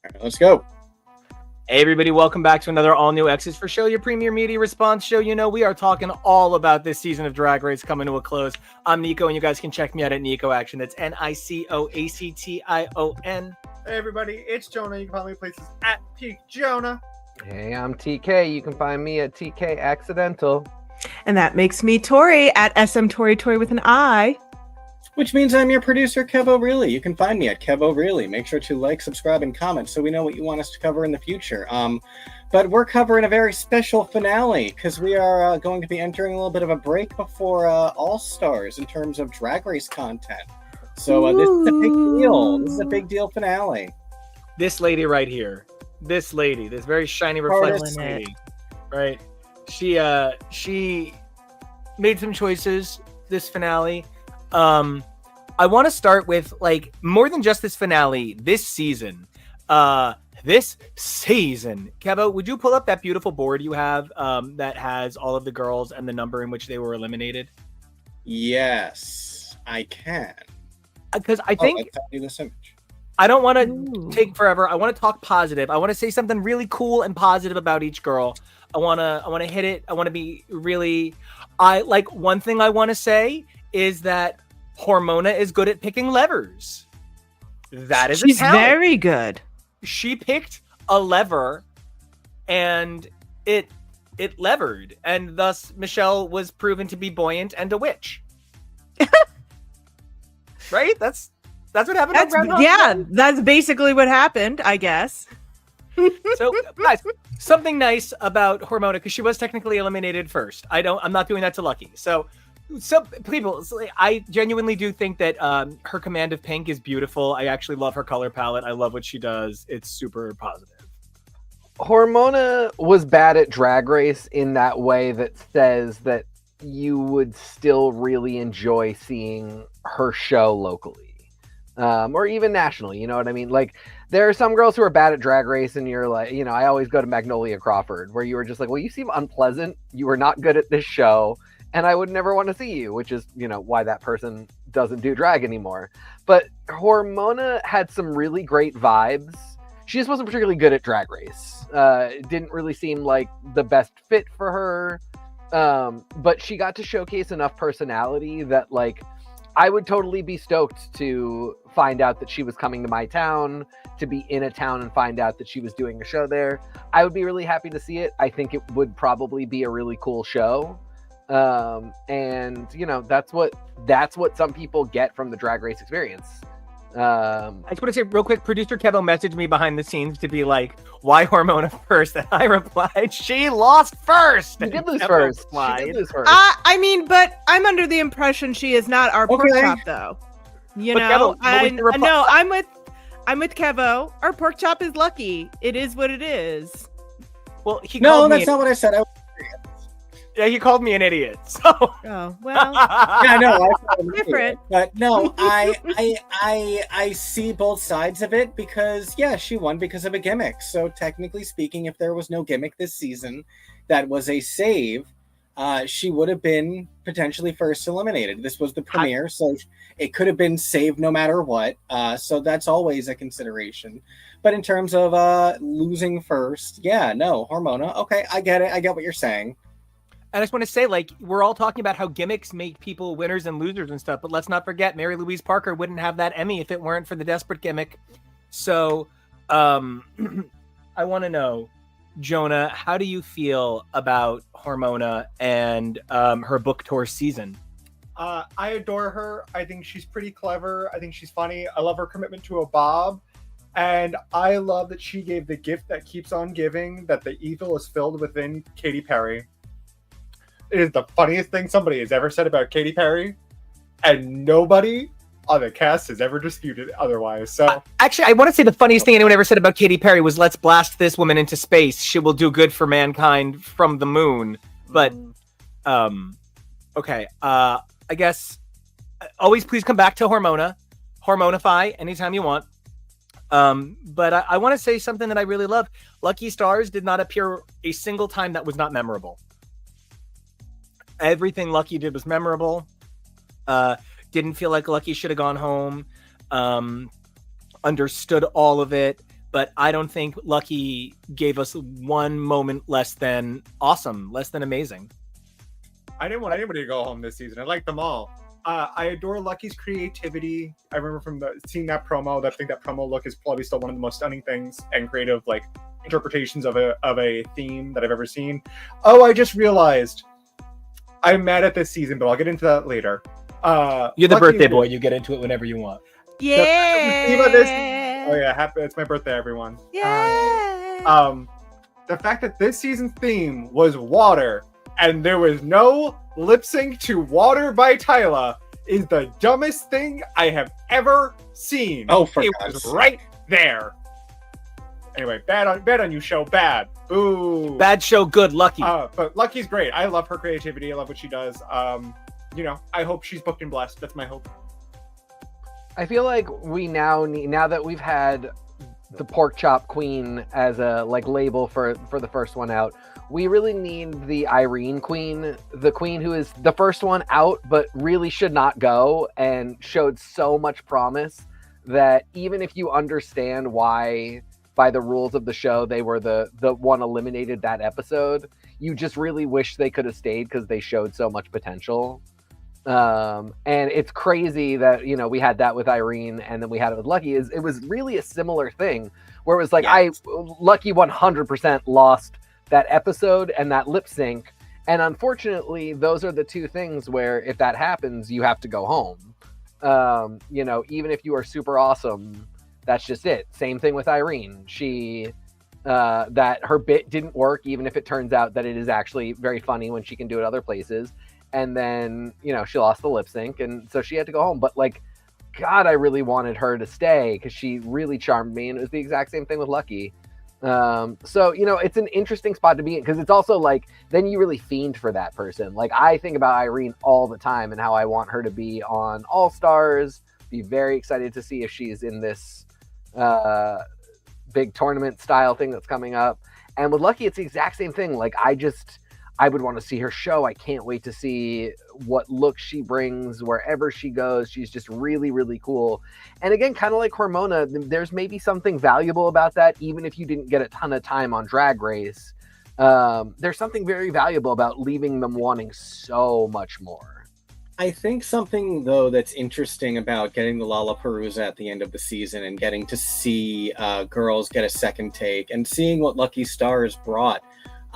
right, let's go. Hey everybody, welcome back to another all new X's for Show, your premier media response show. You know, we are talking all about this season of Drag Race coming to a close. I'm Nico, and you guys can check me out at NICO Action. That's NICOACTION. Hey everybody, it's Jonah. You can find me places at Peak Jonah. Hey, I'm TK. You can find me at TK Accidental. And that makes me Tori at SM Tori with an I. Which means I'm your producer, KEVO Really. You can find me at KEVO Really. Make sure to like, subscribe, and comment so we know what you want us to cover in the future. But we're covering a very special finale because we are going to be entering a little bit of a break before All-Stars in terms of Drag Race content. So this is a big deal. This is a big deal finale. This lady right here. This lady. This very shiny, reflective lady. Right? She made some choices this finale. I want to start with, like, more than just this finale, this season. KEVO, would you pull up that beautiful board you have that has all of the girls and the number in which they were eliminated? Yes, I can. Because I think let's do this image. I don't want to take forever. I want to talk positive. I want to say something really cool and positive about each girl. I want to hit it. I want to be really. One thing I want to say is that Hormona is good at picking levers. That is She's a talent. very good. She picked a lever and it levered, and thus Michelle was proven to be buoyant and a witch. Right? That's what happened. That's basically what happened, I guess. So, guys, something nice about Hormona, because she was technically eliminated first. I'm not doing that to Lucky. So some people, I genuinely do think that her command of pink is beautiful. I actually love her color palette. I love what she does. It's super positive. Hormona was bad at Drag Race in that way that says that you would still really enjoy seeing her show locally. Or even nationally, you know what I mean? Like, there are some girls who are bad at Drag Race, and you're like, I always go to Magnolia Crawford, where you were just like, well, you seem unpleasant. You were not good at this show, and I would never want to see you, which is, why that person doesn't do drag anymore. But Hormona had some really great vibes. She just wasn't particularly good at Drag Race. It didn't really seem like the best fit for her. But she got to showcase enough personality that, like, I would totally be stoked to find out that she was coming to my town, to be in a town and find out that she was doing a show there. I would be really happy to see it. I think it would probably be a really cool show. And that's what some people get from the Drag Race experience. I just want to say real quick, producer KEVO messaged me behind the scenes to be like, why Hormona first? And I replied, she lost first. She did lose first. But I'm under the impression she is not our pork chop, though. KEVO, I'm with KEVO. Our pork chop is Lucky. It is what it is. Well, that's not what I said. Yeah, he called me an idiot. So. Oh well. Yeah, no, different. But no, I see both sides of it because she won because of a gimmick. So technically speaking, if there was no gimmick this season, that was a save. She would have been potentially first eliminated. This was the premiere, so it could have been saved no matter what. So that's always a consideration. But in terms of losing first, Hormona. Okay, I get it. I get what you're saying. I just want to say, like, we're all talking about how gimmicks make people winners and losers and stuff, but let's not forget Mary Louise Parker wouldn't have that Emmy if it weren't for the desperate gimmick. So, I want to know, Jonah, how do you feel about Hormona and her book tour season? I adore her. I think she's pretty clever. I think she's funny. I love her commitment to a bob. And I love that she gave the gift that keeps on giving, that the evil is filled within Katy Perry. It is the funniest thing somebody has ever said about Katy Perry, and nobody on the cast has ever disputed otherwise. So, actually, I want to say the funniest thing anyone ever said about Katy Perry was, "Let's blast this woman into space. She will do good for mankind from the moon." But, okay. I guess always please come back to Hormonify anytime you want. But I want to say something that I really love. Lucky Stars did not appear a single time that was not memorable. Everything Lucky did was memorable. Didn't feel like Lucky should have gone home. Understood all of it. but I don't think Lucky gave us one moment less than awesome, less than amazing. I didn't want anybody to go home this season. I like them all. I adore Lucky's creativity. I remember from seeing that promo. I think that promo look is probably still one of the most stunning things and creative interpretations of a theme that I've ever seen. Oh, I just realized I'm mad at this season, but I'll get into that later. You're the birthday boy. You get into it whenever you want. Yeah. Oh yeah, it's my birthday, everyone. Yeah. The fact that this season's theme was water and there was no lip sync to Water by Tyla is the dumbest thing I have ever seen. Oh, for it God's was sake. right there. Anyway, bad on you, show. Bad. Boo. Bad show, good, Lucky. But Lucky's great. I love her creativity. I love what she does. I hope she's booked and blessed. That's my hope. I feel like we now that we've had the pork chop queen as a label for the first one out, we really need the Irene queen, the queen who is the first one out but really should not go and showed so much promise that even if you understand why by the rules of the show they were the one eliminated that episode, you just really wish they could have stayed because they showed so much potential. And it's crazy that we had that with Irene and then we had it with Lucky. It was really a similar thing where it was Lucky 100% lost that episode and that lip sync, and unfortunately those are the two things where if that happens you have to go home. Even if you are super awesome, that's just it. Same thing with Irene. She that her bit didn't work, even if it turns out that it is actually very funny when she can do it other places. And then, she lost the lip sync, and so she had to go home. But God, I really wanted her to stay because she really charmed me, and it was the exact same thing with Lucky. So it's an interesting spot to be in because it's also then you really fiend for that person. I think about Irene all the time and how I want her to be on All Stars. Be very excited to see if she's in this big tournament style thing that's coming up. And with Lucky, it's the exact same thing. I would want to see her show. I can't wait to see what look she brings wherever she goes. She's just really, really cool. And again, kind of like Hormona, there's maybe something valuable about that, even if you didn't get a ton of time on Drag Race. There's something very valuable about leaving them wanting so much more. I think something, though, that's interesting about getting the Lollapalooza at the end of the season and getting to see girls get a second take and seeing what Lucky Stars brought.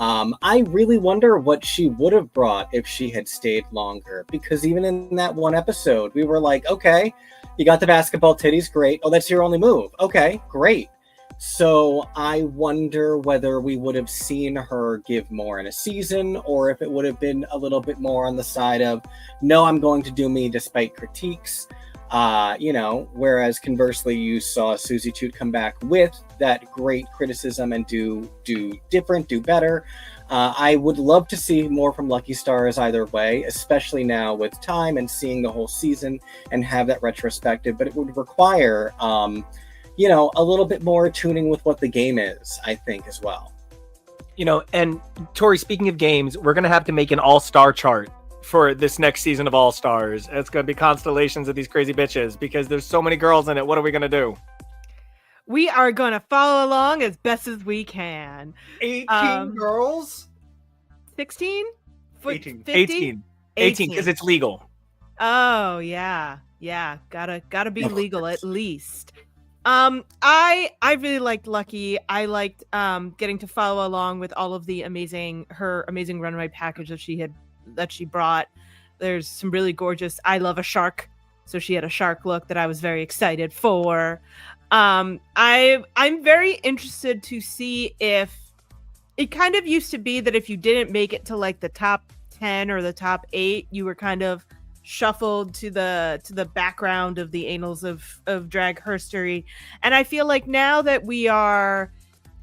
I really wonder what she would have brought if she had stayed longer, because even in that one episode, we were like, okay, you got the basketball titties, great. Oh, that's your only move. Okay, great. So I wonder whether we would have seen her give more in a season, or if it would have been a little bit more on the side of, no, I'm going to do me despite critiques. Whereas conversely, you saw Susie Toot come back with that great criticism and do different, do better. I would love to see more from Lucky Stars either way, especially now with time and seeing the whole season and have that retrospective, but it would require, a little bit more tuning with what the game is, I think, as well. And Tori, speaking of games, we're going to have to make an all-star chart for this next season of All Stars. It's going to be constellations of these crazy bitches because there's so many girls in it. What are we going to do? We are going to follow along as best as we can. 18 girls? 16? 18. 18 because it's legal. Oh, yeah. Gotta be legal at least. I really liked Lucky. I liked getting to follow along with all of the her amazing runway package that she brought. There's some really gorgeous, I love a shark, so she had a shark look that I was very excited for. I'm very interested to see if it kind of used to be that if you didn't make it to the top 10 or the top 8, you were kind of shuffled to the background of the annals of drag history. And I feel like now that we are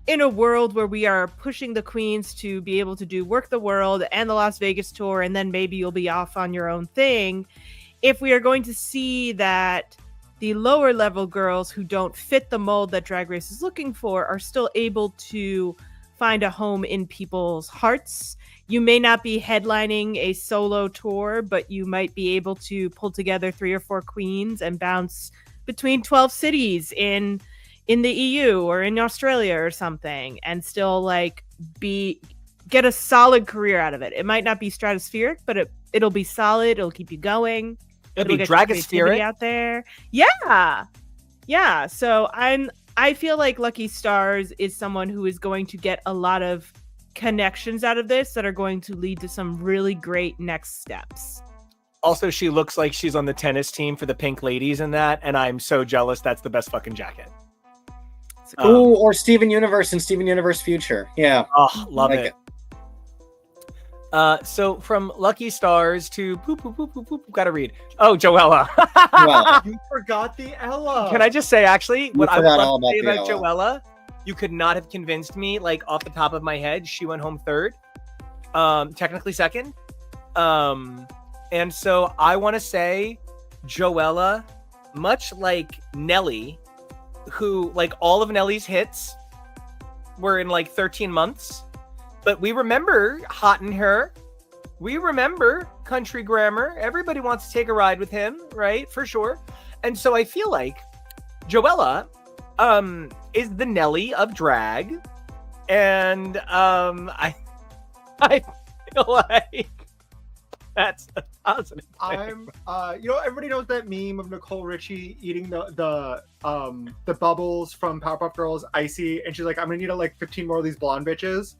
in a world where we are pushing the queens to be able to do Work the World and the Las Vegas tour, and then maybe you'll be off on your own thing, if we are going to see that the lower level girls who don't fit the mold that Drag Race is looking for are still able to find a home in people's hearts. You may not be headlining a solo tour, but you might be able to pull together 3 or 4 queens and bounce between 12 cities in in the EU or in Australia or something and still like get a solid career out of it. It might not be stratospheric, but it'll be solid. It'll keep you going. It'll be get your creativity dragospheric out there. Yeah. So I feel like Lucky Stars is someone who is going to get a lot of connections out of this that are going to lead to some really great next steps. Also, she looks like she's on the tennis team for the Pink Ladies in that, and I'm so jealous. That's the best fucking jacket. Ooh, or Steven Universe and Steven Universe Future. Yeah. Oh, love Like it. So from Lucky Stars to gotta read. Oh, Joella. Well, You forgot the Ella. Can I just say, actually, what I would forgot love all to say about about the Joella, you could not have convinced me, like, off the top of my head. She went home third. Technically second. And so I want to say Joella, much like Nelly, who, like, all of Nelly's hits were in, like, 13 months. But we remember Hot in Her. We remember Country Grammar. Everybody wants to take a ride with him, right? For sure. And so I feel like Joella is the Nelly of drag. And I feel like that's a positive thing. Everybody knows that meme of Nicole Richie eating the bubbles from Powerpuff Girls Icy, and she's like, I'm gonna need like 15 more of these blonde bitches.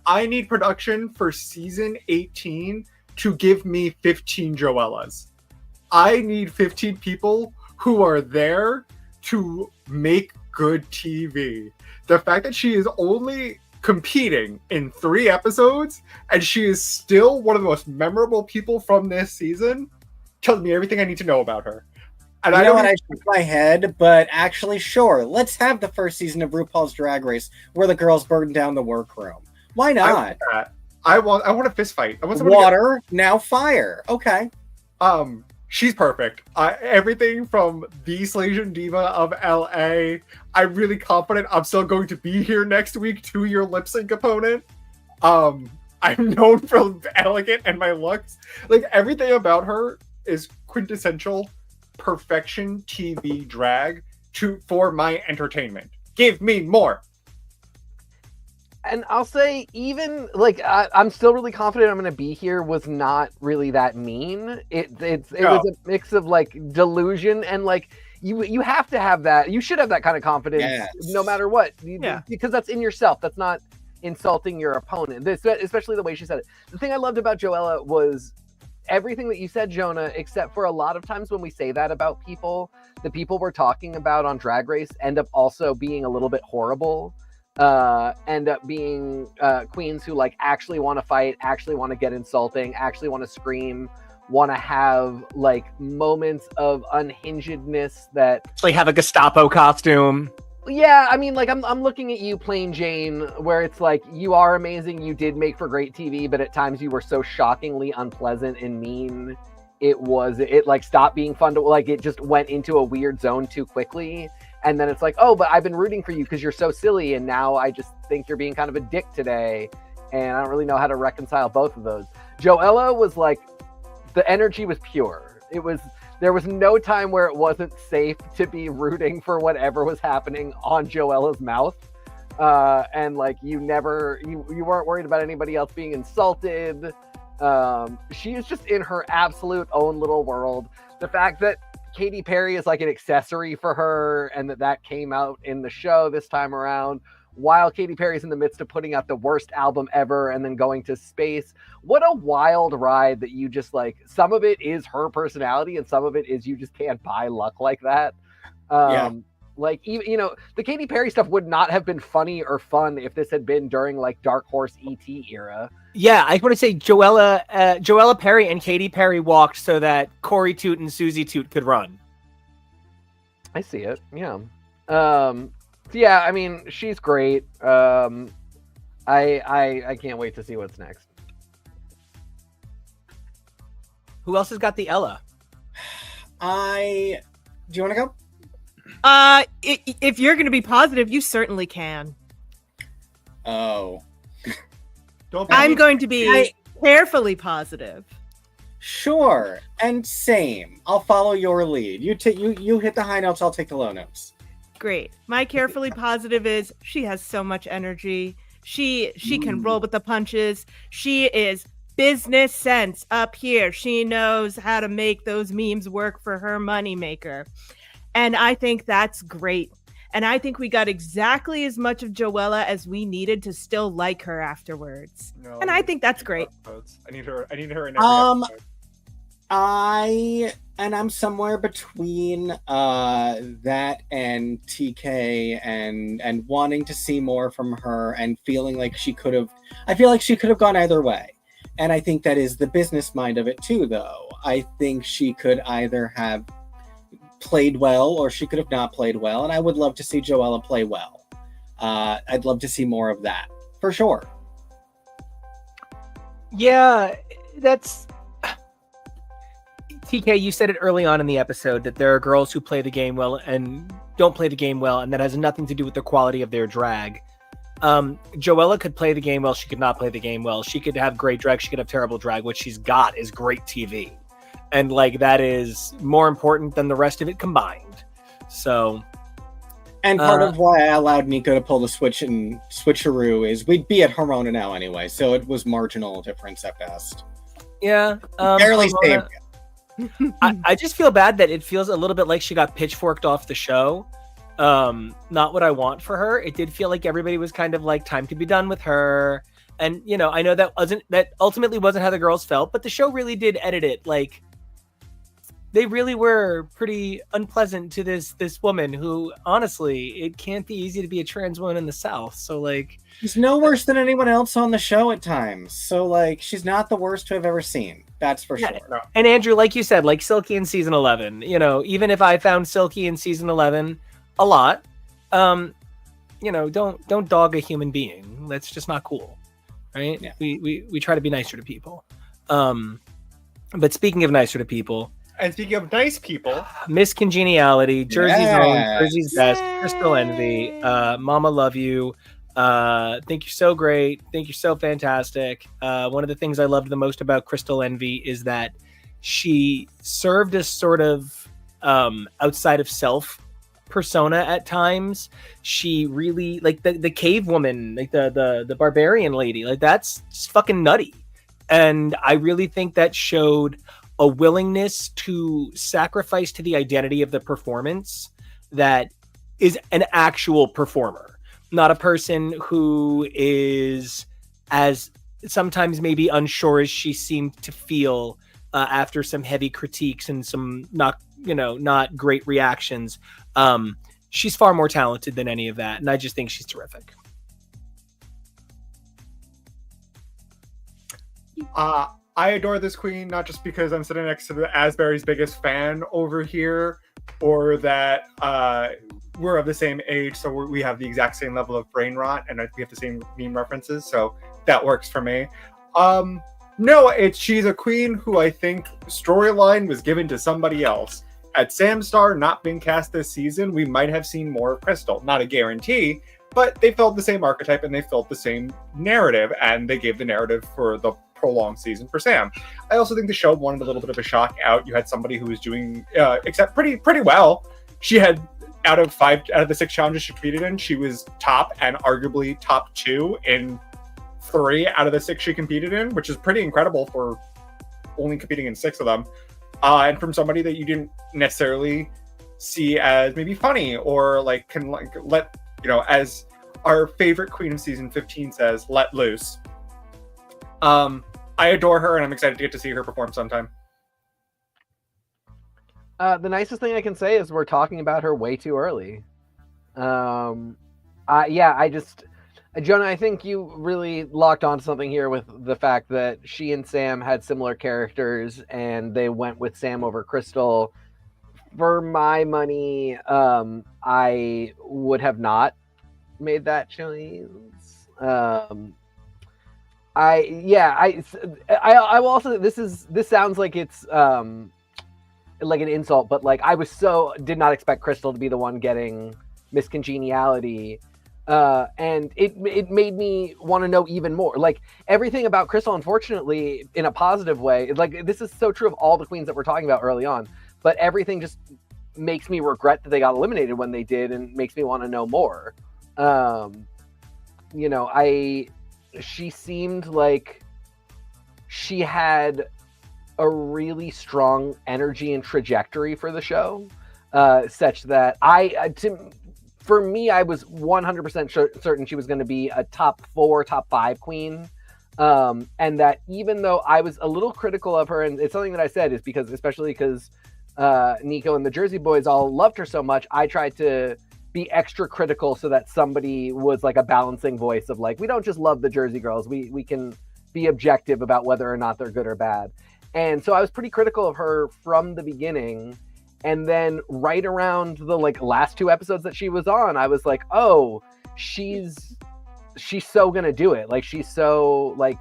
I need production for season 18 to give me 15 Joellas. I need 15 people who are there to make good TV. The fact that she is only competing in 3 episodes and she is still one of the most memorable people from this season tells me everything I need to know about her. And I shook my head, but actually, sure, let's have the first season of RuPaul's Drag Race where the girls burn down the workroom. Why not? I want a fist fight. I want water, now fire. Okay. She's perfect. Everything from the Slasian Diva of LA. I'm really confident I'm still going to be here next week to your lip sync opponent. I'm known for elegant and my looks. Like, everything about her is quintessential perfection TV drag for my entertainment. Give me more. And I'll say, even like I'm still really confident I'm going to be here was not really that mean. It was a mix of like delusion and like you have to have that. You should have that kind of confidence no matter what. Because that's in yourself. That's not insulting your opponent. Especially the way she said it. The thing I loved about Joella was everything that you said, Jonah, except for a lot of times when we say that about people, the people we're talking about on Drag Race end up also being a little bit horrible. End up being queens who like actually want to fight, actually want to get insulting, actually want to scream, want to have like moments of unhingedness that like have a Gestapo costume. Yeah, I mean, like I'm looking at you, Plain Jane, where it's like you are amazing, you did make for great TV, but at times you were so shockingly unpleasant and mean. It like stopped being fun to like. It just went into a weird zone too quickly. And then it's like, oh, but I've been rooting for you because you're so silly. And now I just think you're being kind of a dick today. And I don't really know how to reconcile both of those. Joella was like, the energy was pure. There was no time where it wasn't safe to be rooting for whatever was happening on Joella's mouth. And like, you weren't worried about anybody else being insulted. She is just in her absolute own little world. The fact that Katy Perry is like an accessory for her and that came out in the show this time around while Katy Perry's in the midst of putting out the worst album ever and then going to space. What a wild ride that you just like, some of it is her personality and some of it is you just can't buy luck like that. Like, even, the Katy Perry stuff would not have been funny or fun if this had been during like Dark Horse ET era. Yeah, I want to say Joella Perry and Katy Perry walked so that Corey Toot and Susie Toot could run. I see it. Yeah. Yeah, I mean, she's great. I can't wait to see what's next. Who else has got the Ella? Do you want to go? If you're going to be positive, you certainly can. Oh. I'm going to be carefully positive. Sure, and same. I'll follow your lead. You hit the high notes, I'll take the low notes. great. My carefully positive is she has so much energy. She can roll with the punches. She is business sense up here. She knows how to make those memes work for her moneymaker. And I think that's great. And I think we got exactly as much of Joella as we needed to still like her afterwards. No, And I think that's great. I need her in every episode. I'm somewhere between that and TK and wanting to see more from her and feeling like I feel like she could have gone either way. And I think that is the business mind of it too, though. I think she could either have played well or she could have not played well. And I would love to see Joella play well. I'd love to see more of that for sure. Yeah, that's TK, you said it early on in the episode that there are girls who play the game well and don't play the game well, and that has nothing to do with the quality of their drag. Joella could play the game well, she could not play the game well. She could have great drag, she could have terrible drag. What she's got is great TV. And like that is more important than the rest of it combined. So and part of why I allowed NICO to pull the switch and switcheroo is we'd be at Hormona now anyway, so it was marginal difference at best. Yeah. Barely saved it. I just feel bad that it feels a little bit like she got pitchforked off the show. Not what I want for her. It did feel like everybody was kind of like time to be done with her. And you know, I know that ultimately wasn't how the girls felt, but the show really did edit it like they really were pretty unpleasant to this woman who, honestly, it can't be easy to be a trans woman in the South. So like, she's no worse than anyone else on the show at times. So like, she's not the worst to have ever seen. That's for sure. And Andrew, like you said, like Silky in season 11, you know, even if I found Silky in season 11 a lot, you know, don't dog a human being. That's just not cool. Right. Yeah. We try to be nicer to people. But speaking of nicer to people, and speaking of nice people, Miss Congeniality, Jersey's own, Jersey's best, Crystal Envy, Mama love you. Think you're so great. Think you're so fantastic. One of the things I loved the most about Crystal Envy is that she served as sort of outside of self persona at times. She really like the cave woman, like the barbarian lady, like that's just fucking nutty. And I really think that showed a willingness to sacrifice to the identity of the performance that is an actual performer, not a person who is as sometimes maybe unsure as she seemed to feel after some heavy critiques and some not great reactions. She's far more talented than any of that, and I just think she's terrific. I adore this queen, not just because I'm sitting next to the Asbury's biggest fan over here, or that we're of the same age, so we have the exact same level of brain rot, and we have the same meme references, so that works for me. No, she's a queen who I think storyline was given to somebody else. Had Sam Star not been cast this season, we might have seen more of Crystal. Not a guarantee, but they filled the same archetype and they filled the same narrative, and they gave the narrative for the prolonged season for Sam. I also think the show wanted a little bit of a shock out. You had somebody who was doing except pretty well. She had out of the 6 challenges she competed in, she was top and arguably top 2 in 3 out of the 6 she competed in, which is pretty incredible for only competing in 6 of them. And from somebody that you didn't necessarily see as maybe funny or like can like let, you know, as our favorite queen of season 15 says, let loose. I adore her, and I'm excited to get to see her perform sometime. The nicest thing I can say is we're talking about her way too early. Jonah, I think you really locked on something here with the fact that she and Sam had similar characters, and they went with Sam over Crystal. For my money, I would have not made that choice. I will also, this sounds like it's like an insult, but like I did not expect Crystal to be the one getting Miss Congeniality, and it made me want to know even more. Like everything about Crystal, unfortunately, in a positive way, like this is so true of all the queens that we're talking about early on, but everything just makes me regret that they got eliminated when they did, and makes me want to know more. You know, she seemed like she had a really strong energy and trajectory for the show, such that for me, I was 100% certain she was going to be a top 4, top 5 queen. And that even though I was a little critical of her, and it's something that I said is because, especially because NICO and the Jersey Boys all loved her so much, I tried to be extra critical so that somebody was like a balancing voice of like, we don't just love the Jersey girls. We can be objective about whether or not they're good or bad. And so I was pretty critical of her from the beginning. And then right around the like last 2 episodes that she was on, I was like, oh, she's so gonna do it. Like, she's so like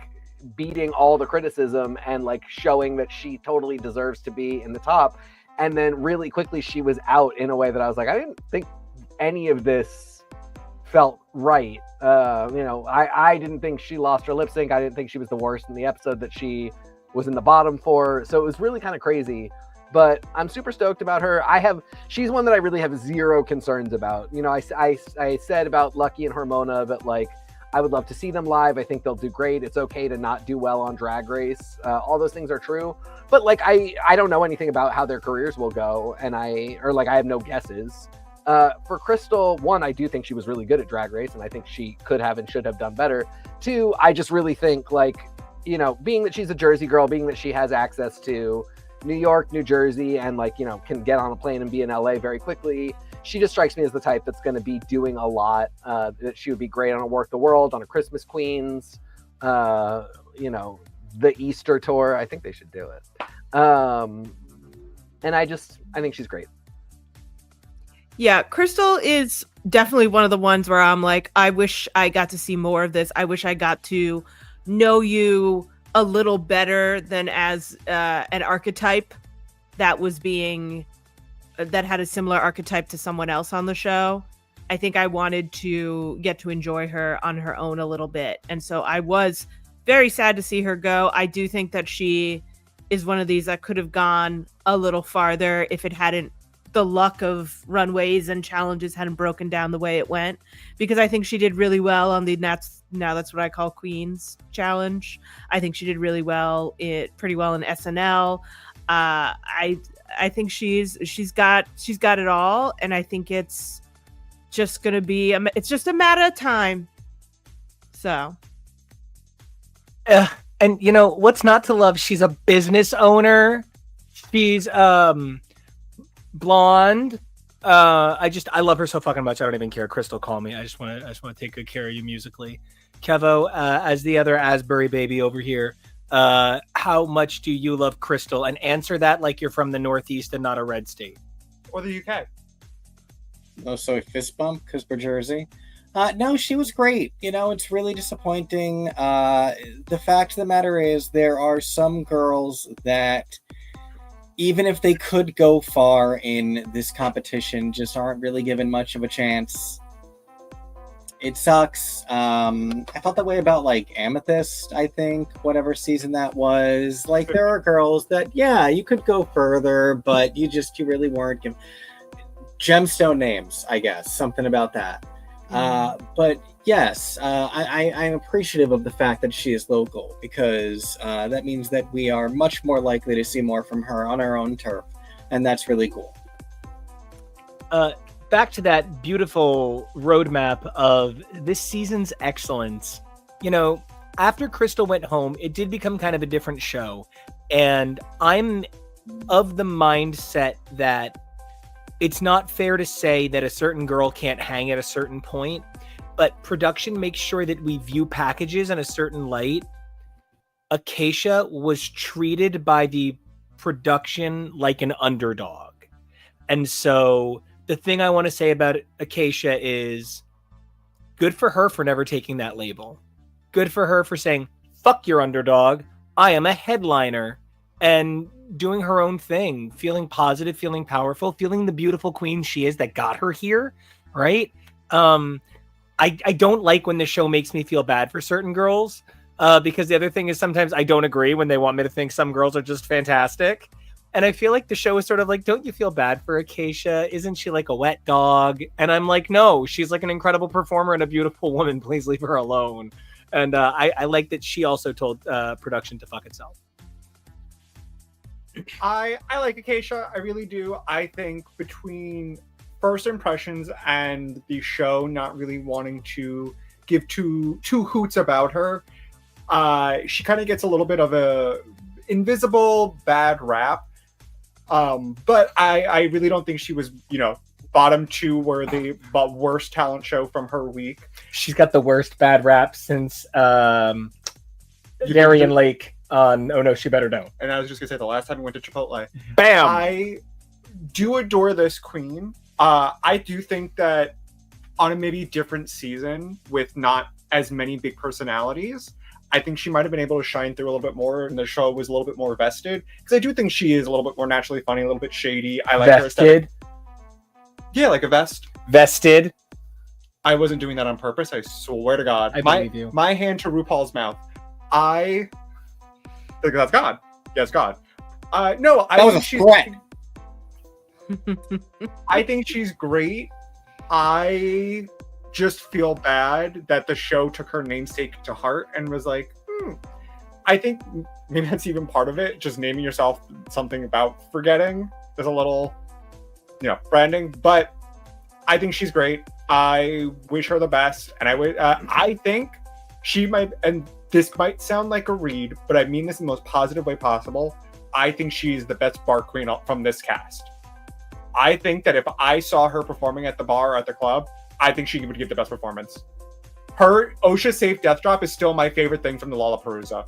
beating all the criticism and like showing that she totally deserves to be in the top. And then really quickly she was out in a way that I was like, I didn't think any of this felt right. You know, I didn't think she lost her lip sync. I didn't think she was the worst in the episode that she was in the bottom for. So it was really kind of crazy. But I'm super stoked about her. She's one that I really have zero concerns about. You know, I said about Lucky and Hormona that like, I would love to see them live. I think they'll do great. It's okay to not do well on Drag Race. All those things are true. But like, I don't know anything about how their careers will go. And I have no guesses. For Crystal, 1, I do think she was really good at Drag Race. And I think she could have and should have done better. 2, I just really think like, you know, being that she's a Jersey girl, being that she has access to New York, New Jersey, and like, you know, can get on a plane and be in LA very quickly. She just strikes me as the type that's going to be doing a lot. That she would be great on a Work the World, on a Christmas Queens, you know, the Easter tour. I think they should do it. And I think she's great. Yeah, Crystal is definitely one of the ones where I'm like, I wish I got to see more of this. I wish I got to know you a little better than as an archetype that was being that had a similar archetype to someone else on the show. I think I wanted to get to enjoy her on her own a little bit. And so I was very sad to see her go. I do think that she is one of these that could have gone a little farther if it hadn't, the luck of runways and challenges hadn't broken down the way it went, because I think she did really well on the now that's what I call Queens challenge. I think she did really well, pretty well in SNL. I think she's got it all, and I think it's just gonna be it's just a matter of time. So, and you know what's not to love? She's a business owner. She's blonde. I love her so fucking much. I don't even care. Crystal, call me. I just want to take good care of you musically. Kevo, as the other Asbury baby over here, how much do you love Crystal? And answer that like you're from the Northeast and not a red state. Or the UK. Oh, so a fist bump because we're Jersey. No, she was great. You know, it's really disappointing. The fact of the matter is there are some girls that, even if they could go far in this competition, just aren't really given much of a chance. It sucks. I felt that way about like Amethyst, I think, whatever season that was. Like, there are girls that, yeah, you could go further, but you really weren't given gemstone names, I guess, something about that. But yes, I'm appreciative of the fact that she is local, because that means that we are much more likely to see more from her on our own turf, and that's really cool. Back to that beautiful roadmap of this season's excellence. You know, after Crystal went home, it did become kind of a different show, and I'm of the mindset that it's not fair to say that a certain girl can't hang at a certain point, but production makes sure that we view packages in a certain light. Acacia was treated by the production like an underdog. And so the thing I want to say about Acacia is good for her for never taking that label. Good for her for saying, fuck your underdog. I am a headliner. And doing her own thing, feeling positive, feeling powerful, feeling the beautiful queen she is that got her here, right? I don't like when the show makes me feel bad for certain girls, because the other thing is sometimes I don't agree when they want me to think some girls are just fantastic. And I feel like the show is sort of like, don't you feel bad for Acacia? Isn't she like a wet dog? And I'm like, no, she's like an incredible performer and a beautiful woman. Please leave her alone. And I like that she also told production to fuck itself. I like Acacia. I really do. I think between first impressions and the show not really wanting to give two hoots about her, she kind of gets a little bit of a invisible bad rap. But I really don't think she was, bottom two worthy, but worst talent show from her week. She's got the worst bad rap since Darien Lake on Oh No, She Better Know. And I was just gonna say the last time we went to Chipotle. Bam! I do adore this queen. I do think that on a maybe different season with not as many big personalities, I think she might have been able to shine through a little bit more, and the show was a little bit more vested. Because I do think she is a little bit more naturally funny, a little bit shady. I like her aesthetic. Yeah, like a vest. Vested. I wasn't doing that on purpose. I swear to God. I believe you. My hand to RuPaul's mouth. I think that's God. Yes, God. No, I That was a think she's threat. I think she's great. I just feel bad that the show took her namesake to heart and was like, I think maybe that's even part of it. Just naming yourself something about forgetting is a little, branding. But I think she's great. I wish her the best, and I think she might. And this might sound like a read, but I mean this in the most positive way possible. I think she's the best bar queen from this cast. I think that if I saw her performing at the bar or at the club, I think she would give the best performance. Her OSHA safe death drop is still my favorite thing from the Lollapalooza.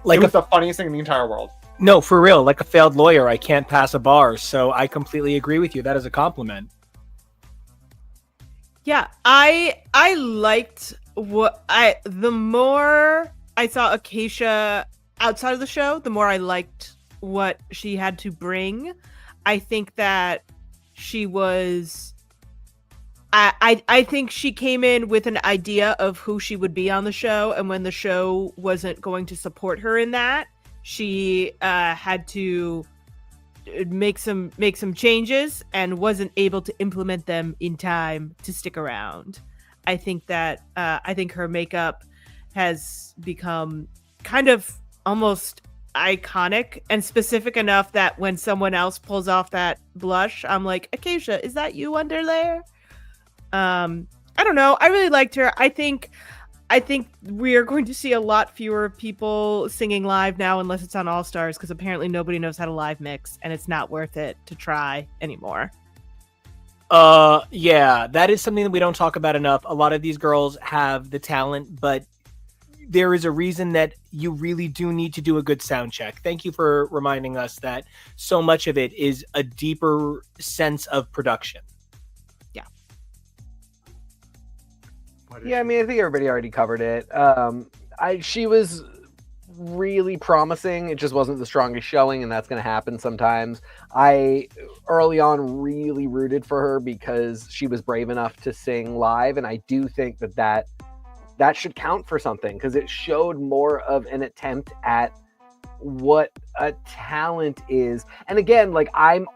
It was the funniest thing in the entire world. No, for real. Like a failed lawyer, I can't pass a bar. So I completely agree with you. That is a compliment. Yeah, I liked the more I saw Acacia outside of the show, the more I liked what she had to bring. I think that she was I think she came in with an idea of who she would be on the show, and when the show wasn't going to support her in that, she had to make some changes and wasn't able to implement them in time to stick around. I think that I think her makeup has become kind of almost iconic and specific enough that when someone else pulls off that blush, I'm like, Acacia, is that you under there? I don't know. I really liked her. I think we are going to see a lot fewer people singing live now unless it's on All Stars, because apparently nobody knows how to live mix and it's not worth it to try anymore. Yeah, that is something that we don't talk about enough. A lot of these girls have the talent, but there is a reason that you really do need to do a good sound check. Thank you for reminding us that so much of it is a deeper sense of production. Yeah, I mean, I think everybody already covered it. She was really promising. It just wasn't the strongest showing, and that's going to happen sometimes. I, early on, really rooted for her because she was brave enough to sing live, and I do think that should count for something, because it showed more of an attempt at what a talent is. And again, like, I'm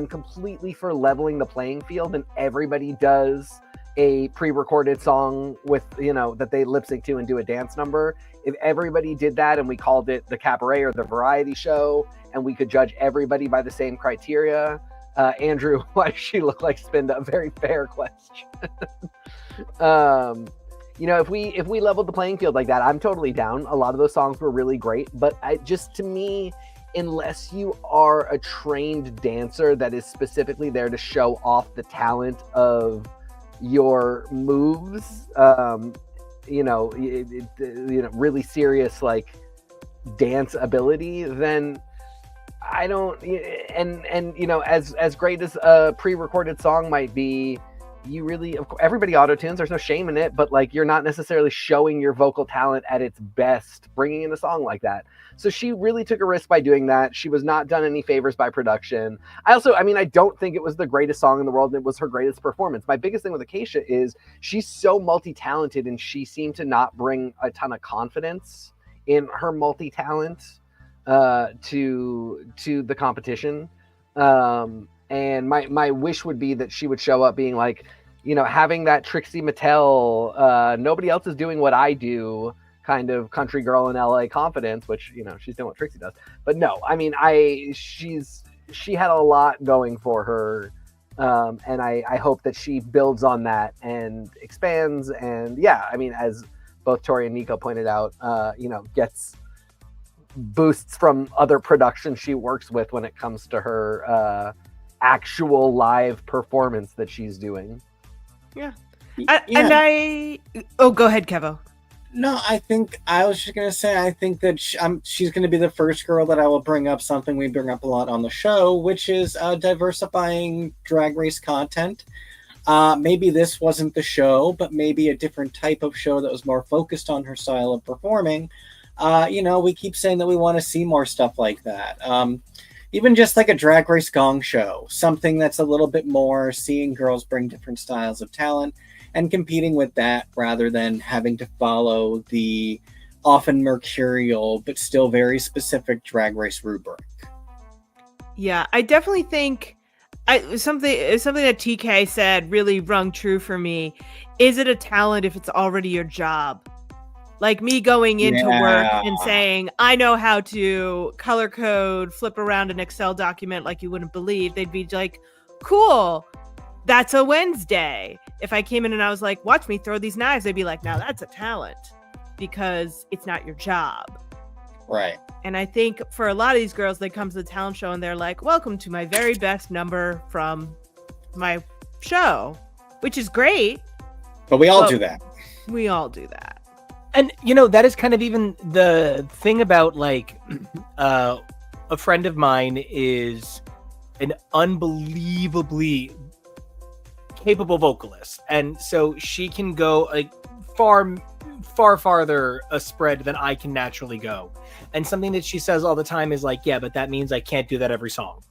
completely for leveling the playing field, and everybody does a pre-recorded song with, that they lip sync to and do a dance number. If everybody did that and we called it the cabaret or the variety show, and we could judge everybody by the same criteria, Andrew, why does she look like Spinda? A very fair question. If we leveled the playing field like that, I'm totally down. A lot of those songs were really great, but to me, unless you are a trained dancer that is specifically there to show off the talent of your moves, really serious like dance ability, then I don't. And as great as a pre-recorded song might be, everybody auto-tunes. There's no shame in it, but like, you're not necessarily showing your vocal talent at its best bringing in a song like that. So she really took a risk by doing that. She was not done any favors by production. I don't think it was the greatest song in the world, and it was her greatest performance. My biggest thing with Acacia is she's so multi-talented, and she seemed to not bring a ton of confidence in her multi-talent. to the competition. And my wish would be that she would show up being like, having that Trixie Mattel, nobody else is doing what I do kind of country girl in LA confidence, which, she's doing what Trixie does. But no, I mean, she had a lot going for her. And I hope that she builds on that and expands. And yeah, I mean, as both Tori and Nico pointed out, gets boosts from other productions she works with when it comes to her actual live performance that she's doing. Yeah. Yeah. And go ahead, Kevo. No, I was just going to say, I think that she's going to be the first girl that I will bring up something we bring up a lot on the show, which is diversifying Drag Race content. Maybe this wasn't the show, but maybe a different type of show that was more focused on her style of performing. We keep saying that we want to see more stuff like that. Even just like a Drag Race Gong show, something that's a little bit more seeing girls bring different styles of talent and competing with that rather than having to follow the often mercurial but still very specific Drag Race rubric. Yeah, I definitely think something that TK said really rung true for me. Is it a talent if it's already your job? Like me going into work and saying, I know how to color code, flip around an Excel document like you wouldn't believe. They'd be like, cool, that's a Wednesday. If I came in and I was like, watch me throw these knives, they'd be like, now that's a talent because it's not your job. Right. And I think for a lot of these girls, they come to the talent show and they're like, welcome to my very best number from my show, which is great. But we all do that. We all do that. And, that is kind of even the thing about, like, a friend of mine is an unbelievably capable vocalist. And so she can go like far farther a spread than I can naturally go. And something that she says all the time is like, yeah, but that means I can't do that every song.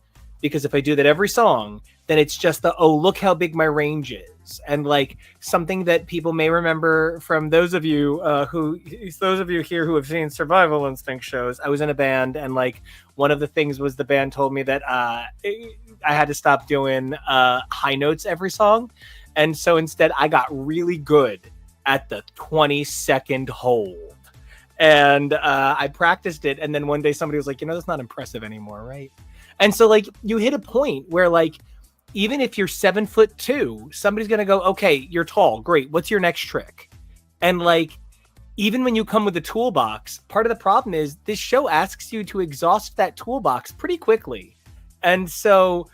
Because if I do that every song, then it's just look how big my range is. And like something that people may remember from those of you here who have seen Survival Instinct shows, I was in a band and like one of the things was the band told me that I had to stop doing high notes every song. And so instead I got really good at the 20-second hold. And I practiced it. And then one day somebody was like, that's not impressive anymore, right? And so like you hit a point where like, even if you're 7'2", somebody's going to go, okay, you're tall. Great. What's your next trick? And like, even when you come with a toolbox, part of the problem is this show asks you to exhaust that toolbox pretty quickly. And so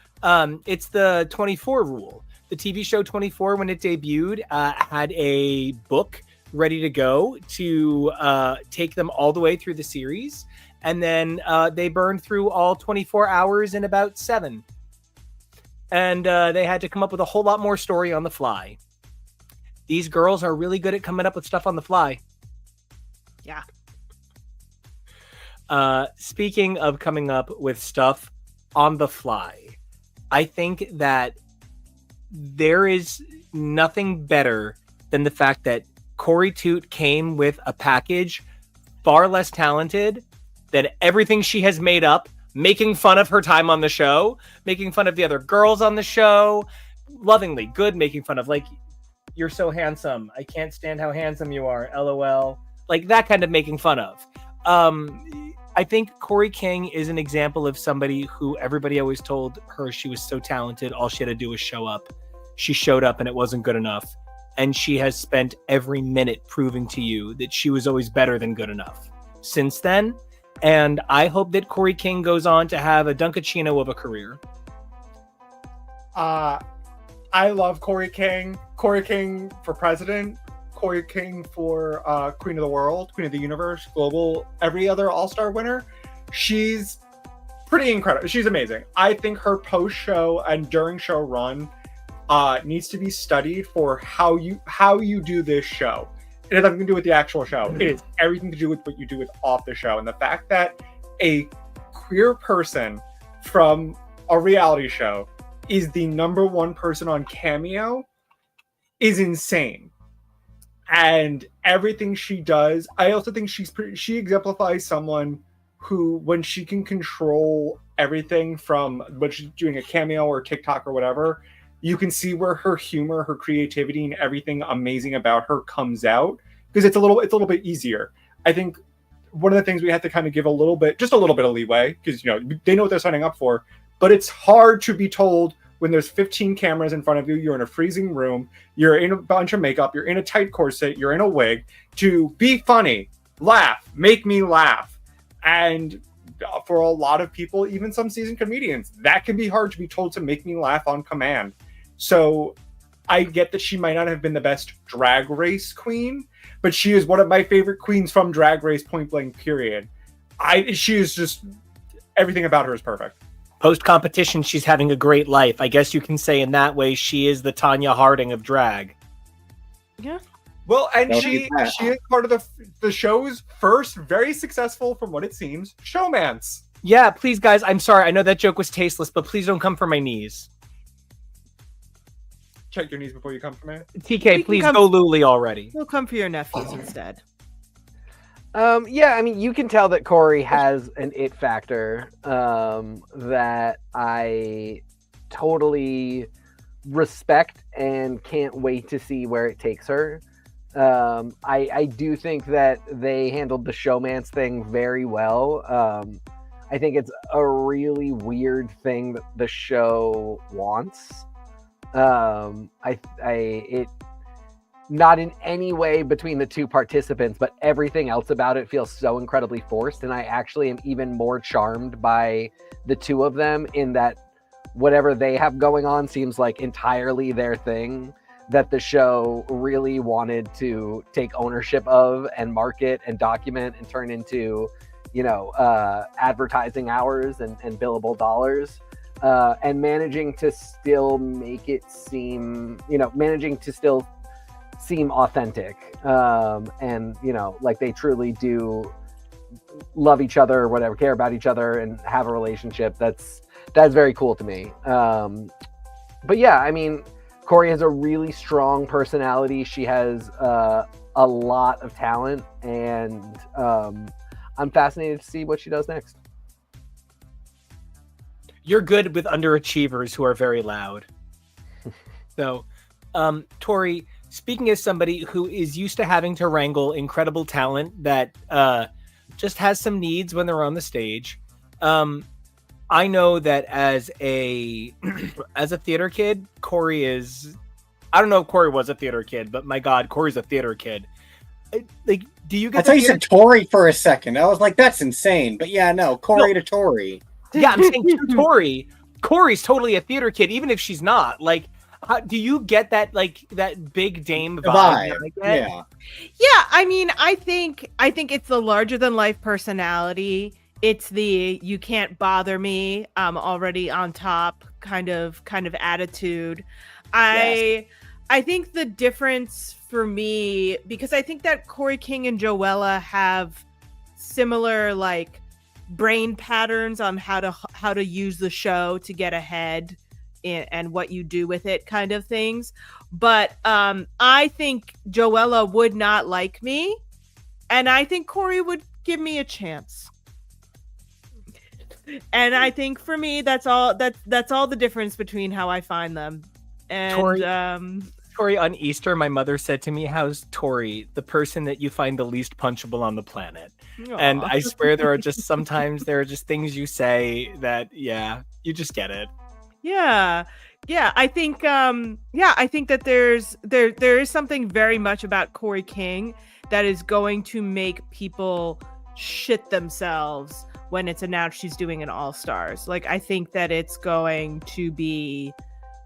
it's the 24 rule. The TV show 24, when it debuted, had a book ready to go to take them all the way through the series. And then they burned through all 24 hours in about 7. And they had to come up with a whole lot more story on the fly. These girls are really good at coming up with stuff on the fly. Yeah. Speaking of coming up with stuff on the fly, I think that there is nothing better than the fact that Corey Toot came with a package far less talented than everything she has made up, making fun of her time on the show, making fun of the other girls on the show, lovingly good, making fun of like, you're so handsome, I can't stand how handsome you are, LOL, like that kind of making fun of. I think Corey King is an example of somebody who everybody always told her she was so talented, all she had to do was show up. She showed up and it wasn't good enough. And she has spent every minute proving to you that she was always better than good enough since then. And I hope that Corey King goes on to have a Dunkachino of a career. I love Corey King. Corey King for president. Corey King for Queen of the World, Queen of the Universe, Global, every other All-Star winner. She's pretty incredible. She's amazing. I think her post-show and during show run needs to be studied for how you do this show. It has nothing to do with the actual show. It is everything to do with what you do with off the show. And the fact that a queer person from a reality show is the #1 person on Cameo is insane. And everything she does, I also think she exemplifies someone who, when she can control everything from when she's doing a cameo or TikTok or whatever, you can see where her humor, her creativity, and everything amazing about her comes out, because it's a little bit easier. I think one of the things we have to kind of give just a little bit of leeway, because they know what they're signing up for, but it's hard to be told when there's 15 cameras in front of you, you're in a freezing room, you're in a bunch of makeup, you're in a tight corset, you're in a wig, to be funny, laugh, make me laugh. And for a lot of people, even some seasoned comedians, that can be hard to be told to make me laugh on command. So I get that she might not have been the best Drag Race queen, but she is one of my favorite queens from Drag Race, point blank, period. She is just, everything about her is perfect. Post-competition, she's having a great life. I guess you can say in that way she is the Tanya Harding of drag. Yeah. Well, and she is part of the show's first very successful, from what it seems, showmance. Yeah, please, guys, I'm sorry. I know that joke was tasteless, but please don't come for my knees. Check your knees before you come for me. TK, please go Luli already. We'll come for your nephews instead. Yeah, I mean, you can tell that Corey has an it factor that I totally respect and can't wait to see where it takes her. I do think that they handled the showmance thing very well. I think it's a really weird thing that the show wants. It not in any way between the two participants, but everything else about it feels so incredibly forced. And I actually am even more charmed by the two of them, in that whatever they have going on seems like entirely their thing, that the show really wanted to take ownership of and market and document and turn into, advertising hours and billable dollars. And managing to still make it seem, seem authentic, and like they truly do love each other or whatever, care about each other and have a relationship. That's very cool to me. But yeah, I mean, Corey has a really strong personality. She has a lot of talent, and I'm fascinated to see what she does next. You're good with underachievers who are very loud. So, Tori, speaking as somebody who is used to having to wrangle incredible talent that just has some needs when they're on the stage, I know that as a theater kid, Corey is. I don't know if Corey was a theater kid, but my God, Corey's a theater kid. Like, do you get? I thought you said Tori for a second. I was like, that's insane. But yeah, no, Corey to Tori. Yeah, I'm saying to Tori. Corey's totally a theater kid, even if she's not. Like, do you get that that big dame vibe? Yeah. Yeah, I mean, I think it's the larger than life personality. It's the you can't bother me, I'm already on top kind of attitude. I think the difference for me, because I think that Corey King and Joella have similar brain patterns on how to use the show to get ahead and what you do with it, kind of things. But I think Joella would not like me, and I think Corey would give me a chance. And I think for me, that's all the difference between how I find them. And Tori, on Easter, my mother said to me, "How's Tori, the person that you find the least punchable on the planet?" Aww. And I swear there are just things you say that, yeah, you just get it. Yeah. I think that there is something very much about Corey King that is going to make people shit themselves when it's announced she's doing an All-Stars. I think that it's going to be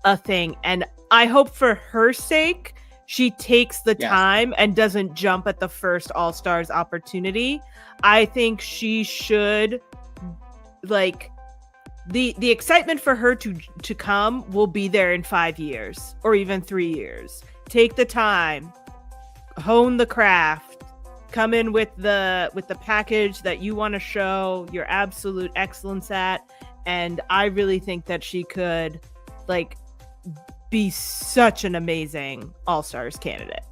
a thing, and I hope for her sake she takes the time and doesn't jump at the first All-Stars opportunity. I think she should, the excitement for her to come will be there in 5 years or even 3 years. Take the time, hone the craft, come in with the package that you want to show your absolute excellence at, and I really think that she could be such an amazing All-Stars candidate.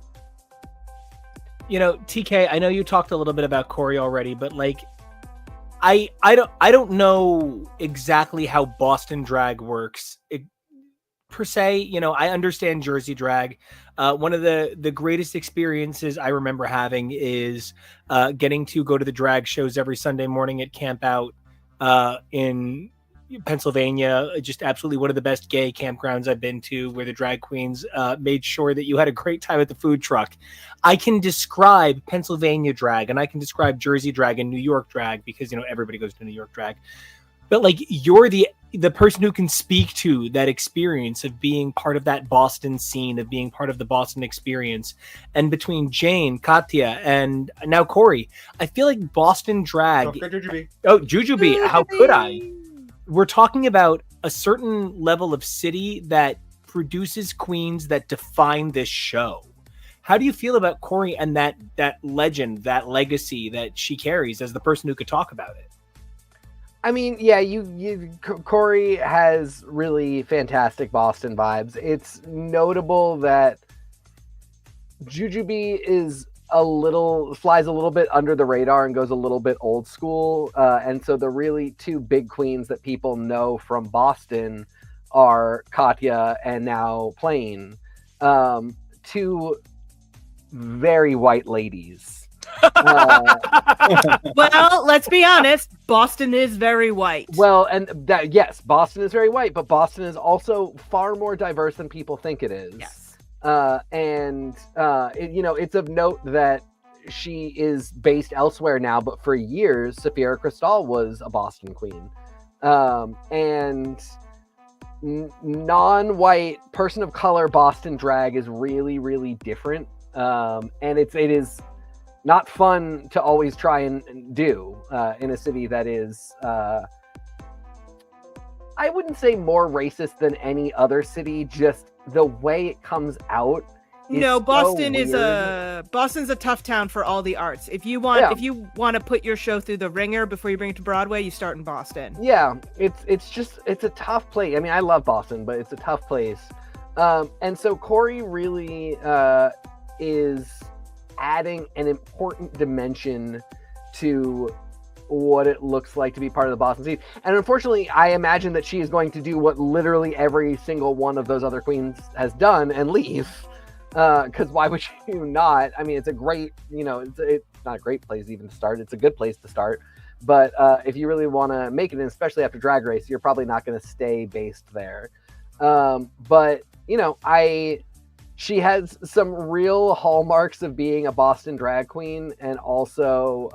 TK, I know you talked a little bit about Corey already, but I don't know exactly how Boston drag works per se. You know, I understand Jersey drag. One of the greatest experiences I remember having is getting to go to the drag shows every Sunday morning at Camp Out in Pennsylvania. Just absolutely one of the best gay campgrounds I've been to, where the drag queens made sure that you had a great time at the food truck. I can describe Pennsylvania drag and I can describe Jersey drag and New York drag because, you know, everybody goes to New York drag. But like, you're the person who can speak to that experience of being part of that Boston scene, of being part of the Boston experience. And between Jane, Katya, and now Corey, I feel like Boston drag. Jujubee. How could I? We're talking about a certain level of city that produces queens that define this show. How do you feel about Corey and that legend, that legacy that she carries as the person who could talk about it? I mean, yeah, Corey has really fantastic Boston vibes. It's notable that Jujubee flies a little bit under the radar and goes a little bit old school. And so the really two big queens that people know from Boston are Katya and now Plain. Two very white ladies. Well, let's be honest. Boston is very white. Well, and that, yes, Boston is very white, but Boston is also far more diverse than people think it is. Yes. It's of note that she is based elsewhere now, but for years, Safira Cristal was a Boston queen. And non-white person of color Boston drag is really, really different. And it is not fun to always try and do in a city that is, I wouldn't say more racist than any other city, just the way it comes out. Boston's a tough town for all the arts. If you want to put your show through the ringer before you bring it to Broadway, you start in Boston. Yeah, it's a tough place. I mean, I love Boston, but it's a tough place. And so Corey really is adding an important dimension to what it looks like to be part of the Boston scene. And unfortunately, I imagine that she is going to do what literally every single one of those other queens has done and leave. Because why would you not? I mean, it's a great, it's not a great place even to start. It's a good place to start. But if you really want to make it, and especially after Drag Race, you're probably not going to stay based there. But she has some real hallmarks of being a Boston drag queen, and also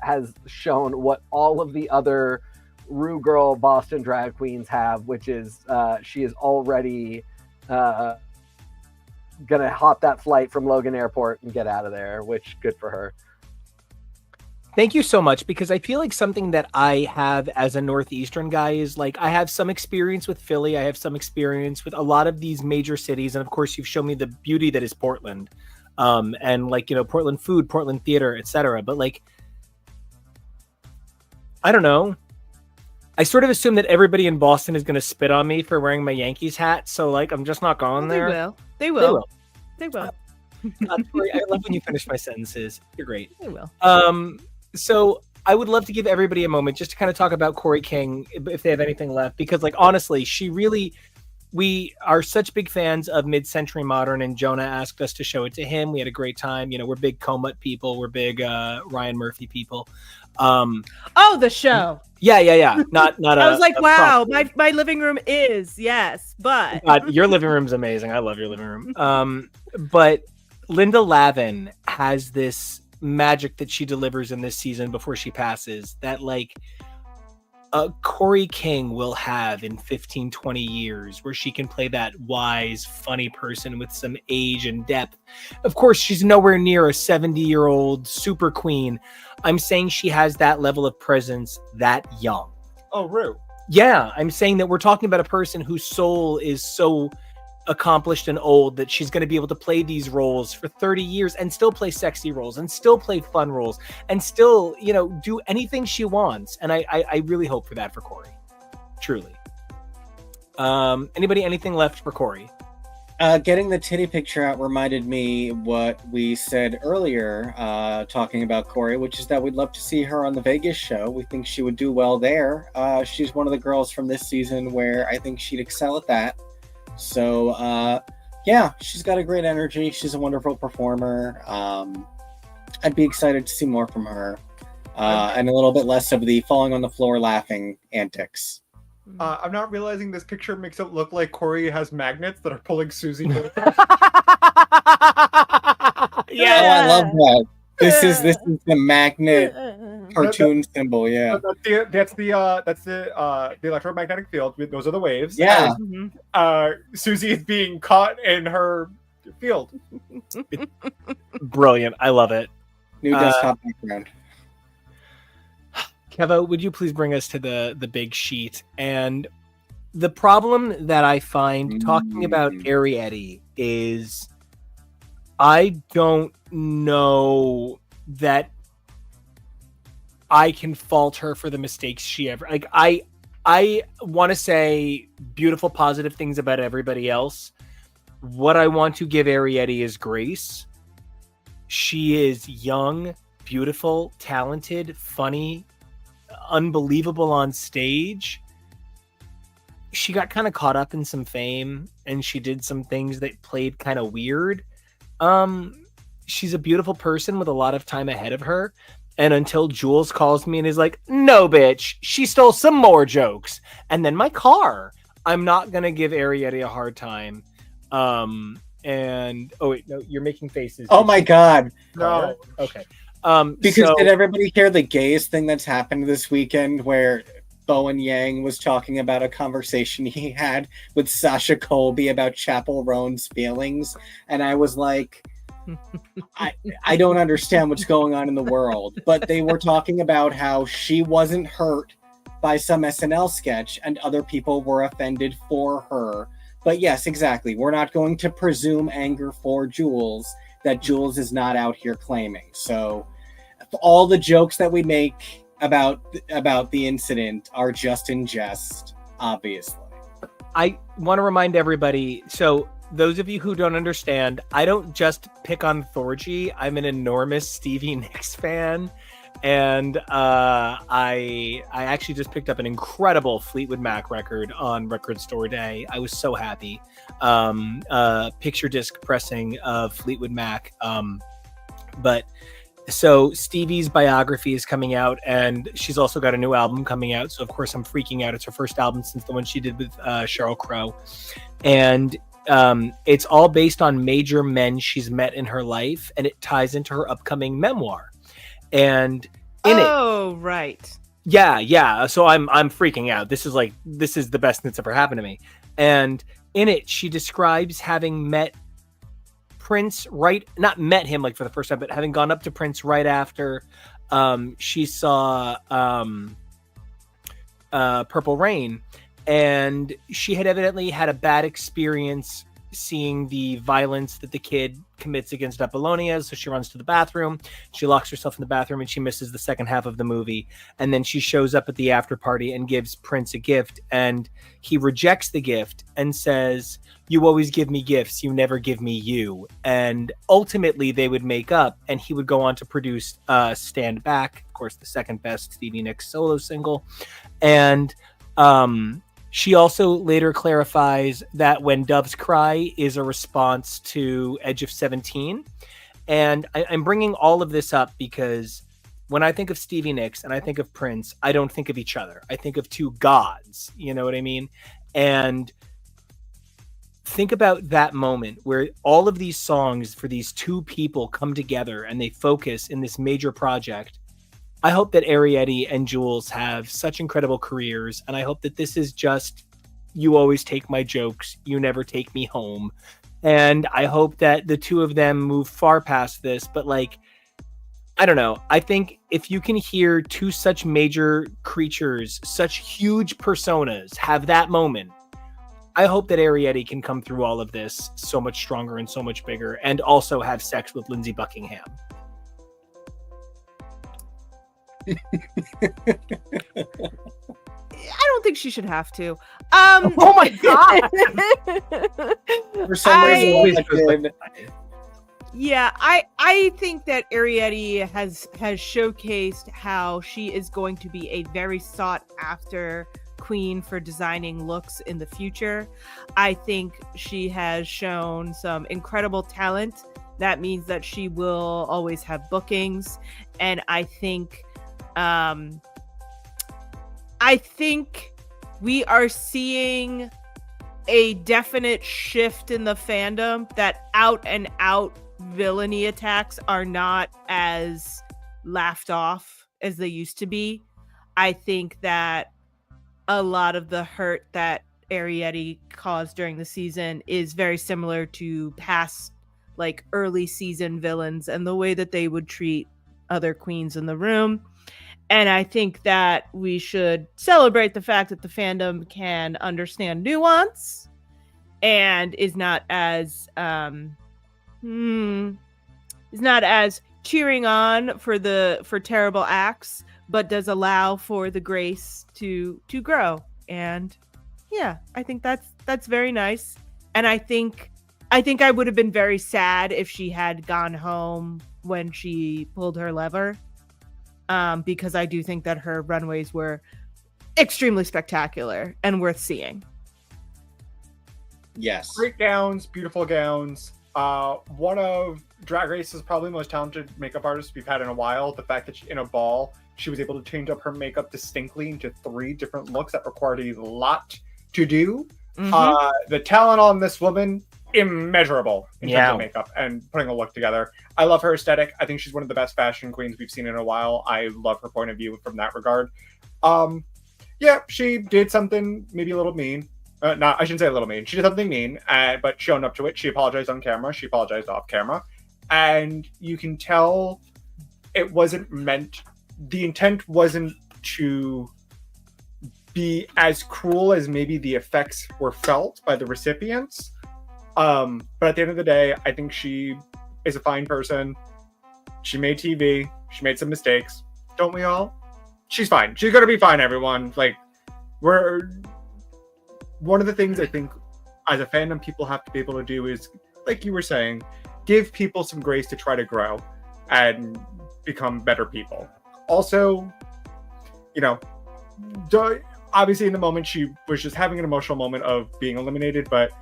has shown what all of the other Ru Girl Boston drag queens have, which is she is already gonna hop that flight from Logan Airport and get out of there, which good for her. Thank you so much, because I feel like something that I have as a Northeastern guy is like, I have some experience with Philly. I have some experience with a lot of these major cities. And of course, you've shown me the beauty that is Portland, and Portland food, Portland theater, etc. But like, I don't know. I sort of assume that everybody in Boston is going to spit on me for wearing my Yankees hat. So like, I'm just not going there. They will. I love when you finish my sentences. You're great. They will. So I would love to give everybody a moment just to kind of talk about Corey King, if they have anything left, because like, honestly, we are such big fans of mid-century modern, and Jonah asked us to show it to him. We had a great time. We're big Comutt people. We're big Ryan Murphy people. The show. Yeah. Not. I was like, wow, my living room is, yes, but God, your living room's amazing. I love your living room. But Linda Lavin has this magic that she delivers in this season before she passes that like Corey King will have in 15, 20 years, where she can play that wise, funny person with some age and depth. Of course, she's nowhere near a 70-year-old super queen. I'm saying she has that level of presence that young. Oh, Ru. Yeah, I'm saying that we're talking about a person whose soul is so accomplished and old that she's going to be able to play these roles for 30 years and still play sexy roles and still play fun roles and still, do anything she wants. And I really hope for that for Corey. Truly. Anything left for Corey? Getting the titty picture out reminded me what we said earlier, talking about Corey, which is that we'd love to see her on the Vegas show. We think she would do well there. She's one of the girls from this season where I think she'd excel at that. So, yeah, she's got a great energy. She's a wonderful performer. I'd be excited to see more from her. And a little bit less of the falling on the floor laughing antics. I'm not realizing this picture makes it look like Corey has magnets that are pulling Susie. Yeah, Oh, I love that. This is the magnet cartoon symbol. Yeah, That's the electromagnetic field. Those are the waves. yeah. And, Susie is being caught in her field. brilliant. I love it. New desktop background. Kevo, would you please bring us to the big sheet? And the problem that I find talking about Arietti is I don't know that I can fault her for the mistakes she ever like. I want to say beautiful, positive things about everybody else. What I want to give Arietti is grace. She is young, beautiful, talented, funny, unbelievable on stage. She got kind of caught up in some fame and she did some things that played kind of weird. She's a beautiful person with a lot of time ahead of her. And until Jules calls me and is like, no, bitch, she stole some more jokes. And then my car, I'm not going to give Arietti a hard time. And, oh, wait, no, you're making faces. Oh my God. No. Okay. Because did everybody hear the gayest thing that's happened this weekend where Bowen Yang was talking about a conversation he had with Sasha Colby about Chappell Roan's feelings? And I was like, I don't understand what's going on in the world. But they were talking about how she wasn't hurt by some SNL sketch and other people were offended for her. But yes, exactly. We're not going to presume anger for Jules that Jules is not out here claiming. So all the jokes that we make about the incident are just in jest, obviously. I want to remind everybody, so those of you who don't understand, I don't just pick on Thorgy. I'm an enormous Stevie Nicks fan. And I actually just picked up an incredible Fleetwood Mac record on Record Store Day. I was so happy. Picture disc pressing of Fleetwood Mac. But so Stevie's biography is coming out, and she's also got a new album coming out. So of course I'm freaking out. It's her first album since the one she did with Sheryl Crow, and it's all based on major men she's met in her life, and it ties into her upcoming memoir. And in it, right. Yeah. So I'm freaking out. This is the best that's ever happened to me. And in it, she describes having met Prince not met him like for the first time, but having gone up to Prince right after she saw Purple Rain, and she had evidently had a bad experience seeing the violence that the kid commits against Apollonia. So she runs to the bathroom, she locks herself in the bathroom, and she misses the second half of the movie. And then she shows up at the after party and gives Prince a gift, and he rejects the gift and says, "You always give me gifts, you never give me you." And ultimately they would make up, and he would go on to produce Stand Back, of course the second best Stevie Nicks solo single. And she also later clarifies that When Doves Cry is a response to Edge of 17. And I'm bringing all of this up because when I think of Stevie Nicks and I think of Prince, I don't think of each other. I think of two gods, you know what I mean? And think about that moment where all of these songs for these two people come together and they focus in this major project. I hope that Arietti and Jules have such incredible careers, and I hope that this is just, you always take my jokes, you never take me home. And I hope that the two of them move far past this, but like, I don't know. I think if you can hear two such major creatures, such huge personas have that moment, I hope that Arietti can come through all of this so much stronger and so much bigger, and also have sex with Lindsey Buckingham. I don't think she should have to. Oh my god! For some reason, I- I did. Yeah, I think that Arietti has showcased how she is going to be a very sought after queen for designing looks in the future. I think she has shown some incredible talent. That means that she will always have bookings, and I think we are seeing a definite shift in the fandom that out and out villainy attacks are not as laughed off as they used to be. I think that a lot of the hurt that Arietti caused during the season is very similar to past like early season villains and the way that they would treat other queens in the room. And I think that we should celebrate the fact that the fandom can understand nuance and is not as cheering on for terrible acts, but does allow for the grace to grow. And yeah, I think that's very nice. And I think I would have been very sad if she had gone home when she pulled her lever, because I do think that her runways were extremely spectacular and worth seeing. Yes. Great gowns, beautiful gowns. One of Drag Race's probably most talented makeup artists we've had in a while. The fact that in a ball, she was able to change up her makeup distinctly into 3 different looks that required a lot to do. The talent on this woman, immeasurable in terms of makeup and putting a look together. I love her aesthetic. I think she's one of the best fashion queens we've seen in a while. I love her point of view from that regard. Yeah, she did something maybe a little mean. I shouldn't say a little mean. She did something mean, but she owned up to it. She apologized on camera. She apologized off camera. And you can tell it wasn't meant... The intent wasn't to be as cruel as maybe the effects were felt by the recipients. But at the end of the day, I think she is a fine person. She made TV. She made some mistakes. Don't we all? She's fine. She's going to be fine, everyone. Like, one of the things I think as a fandom people have to be able to do is, like you were saying, give people some grace to try to grow and become better people. Also, obviously in the moment she was just having an emotional moment of being eliminated, but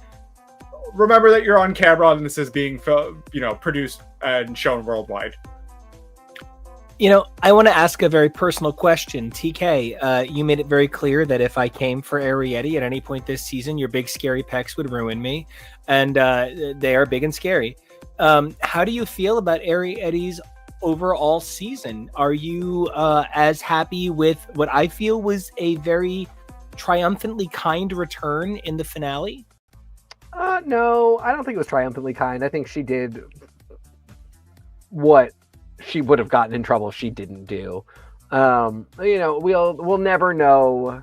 remember that you're on camera and this is being produced and shown worldwide. I want to ask a very personal question. TK, you made it very clear that if I came for Arietti at any point this season, your big scary pecs would ruin me. And they are big and scary. How do you feel about Arietti's overall season? Are you as happy with what I feel was a very triumphantly kind return in the finale? No, I don't think it was triumphantly kind. I think she did what she would have gotten in trouble if she didn't do. We'll never know.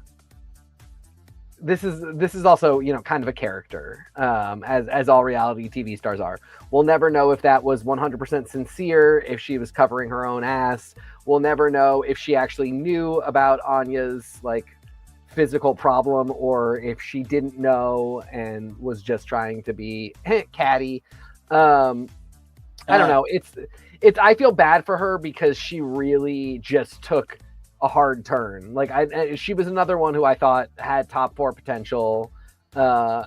This is also, kind of a character, as all reality TV stars are. We'll never know if that was 100% sincere, if she was covering her own ass. We'll never know if she actually knew about Anya's physical problem, or if she didn't know and was just trying to be catty. I don't know. I feel bad for her because she really just took a hard turn. She was another one who I thought had top 4 potential. I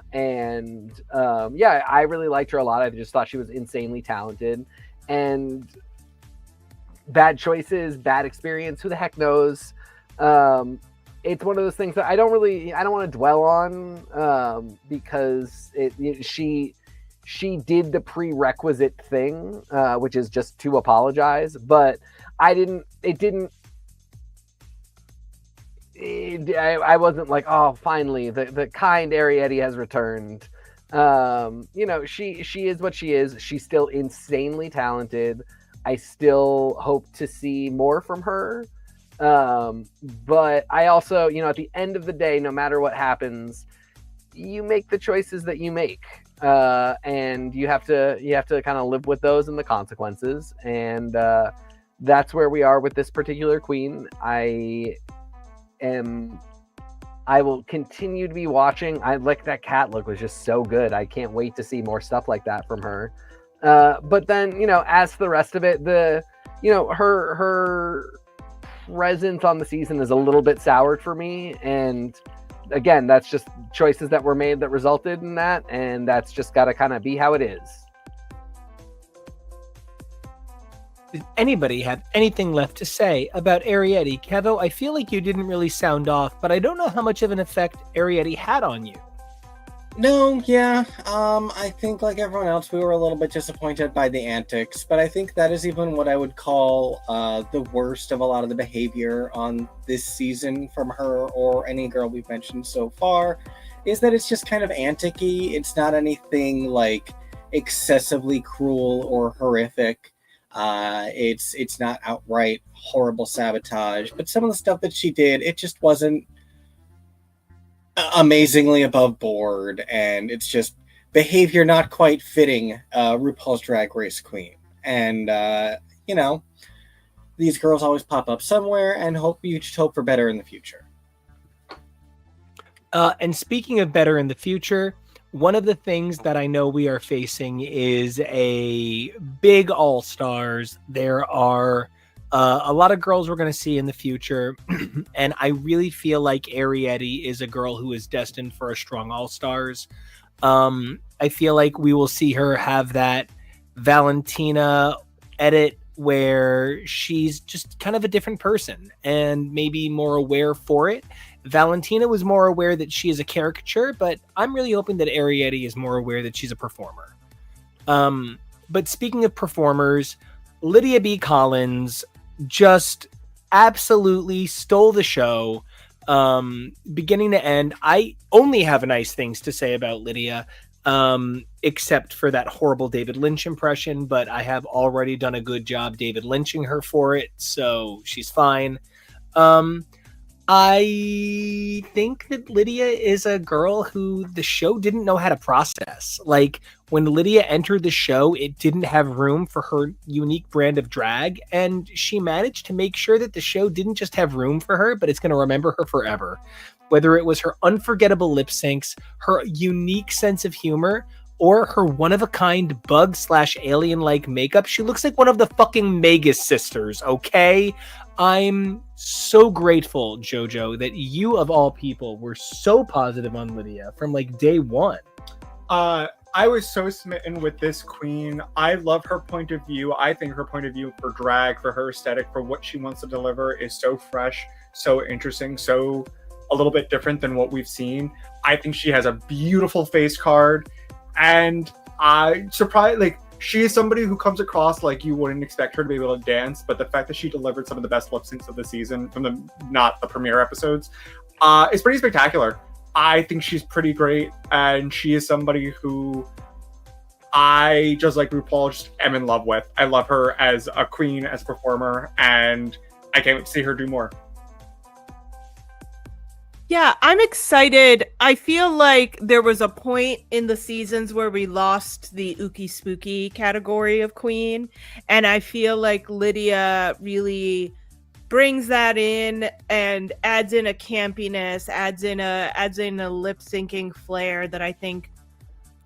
really liked her a lot. I just thought she was insanely talented, and bad choices, bad experience. Who the heck knows? It's one of those things that I don't want to dwell on, because she did the prerequisite thing, which is just to apologize. But I wasn't like, oh, finally, the kind Arietti has returned. She is what she is. She's still insanely talented. I still hope to see more from her. But I also, at the end of the day, no matter what happens, you make the choices that you make. And you have to kind of live with those and the consequences. And that's where we are with this particular queen. I am I will continue to be watching. That cat look was just so good. I can't wait to see more stuff like that from her. But then, as for the rest of it, her presence on the season is a little bit soured for me. And again, that's just choices that were made that resulted in that. And that's just got to kind of be how it is. Does anybody have anything left to say about Arrietty? Kevo, I feel like you didn't really sound off, but I don't know how much of an effect Arrietty had on you. No, yeah. I think like everyone else, we were a little bit disappointed by the antics, but I think that is even what I would call the worst of a lot of the behavior on this season from her or any girl we've mentioned so far, is that it's just kind of antic-y. It's not anything like excessively cruel or horrific. It's not outright horrible sabotage, but some of the stuff that she did, it just wasn't amazingly above board, and it's just behavior not quite fitting RuPaul's Drag Race queen. And these girls always pop up somewhere, and you just hope for better in the future. And speaking of better in the future, one of the things that I know we are facing is a big all-stars. There are a lot of girls we're going to see in the future, and I really feel like Arrietty is a girl who is destined for a strong all-stars. I feel like we will see her have that Valentina edit where she's just kind of a different person and maybe more aware for it. Valentina was more aware that she is a caricature, but I'm really hoping that Arrietty is more aware that she's a performer. But speaking of performers, Lydia B. Collins just absolutely stole the show, beginning to end. I only have nice things to say about Lydia, except for that horrible David Lynch impression, but I have already done a good job David Lynching her for it, so she's fine. I think that Lydia is a girl who the show didn't know how to process. Like, when Lydia entered the show, it didn't have room for her unique brand of drag, and she managed to make sure that the show didn't just have room for her, but it's going to remember her forever. Whether it was her unforgettable lip syncs, her unique sense of humor, or her one-of-a-kind bug/alien-like makeup, she looks like one of the fucking Magus sisters, okay? I'm so grateful, JoJo, that you, of all people, were so positive on Lydia from, like, day one. I was so smitten with this queen. I love her point of view. I think her point of view for drag, for her aesthetic, for what she wants to deliver is so fresh, so interesting, so a little bit different than what we've seen. I think she has a beautiful face card, and I surprised, like, she is somebody who comes across like you wouldn't expect her to be able to dance, but the fact that she delivered some of the best lip syncs of the season from not the premiere episodes, is pretty spectacular. I think she's pretty great, and she is somebody who I, just like RuPaul, just am in love with. I love her as a queen, as a performer, and I can't wait to see her do more. Yeah, I'm excited. I feel like there was a point in the seasons where we lost the ooky spooky category of queen, and I feel like Lydia really brings that in and adds in a campiness, adds in a lip syncing flair that I think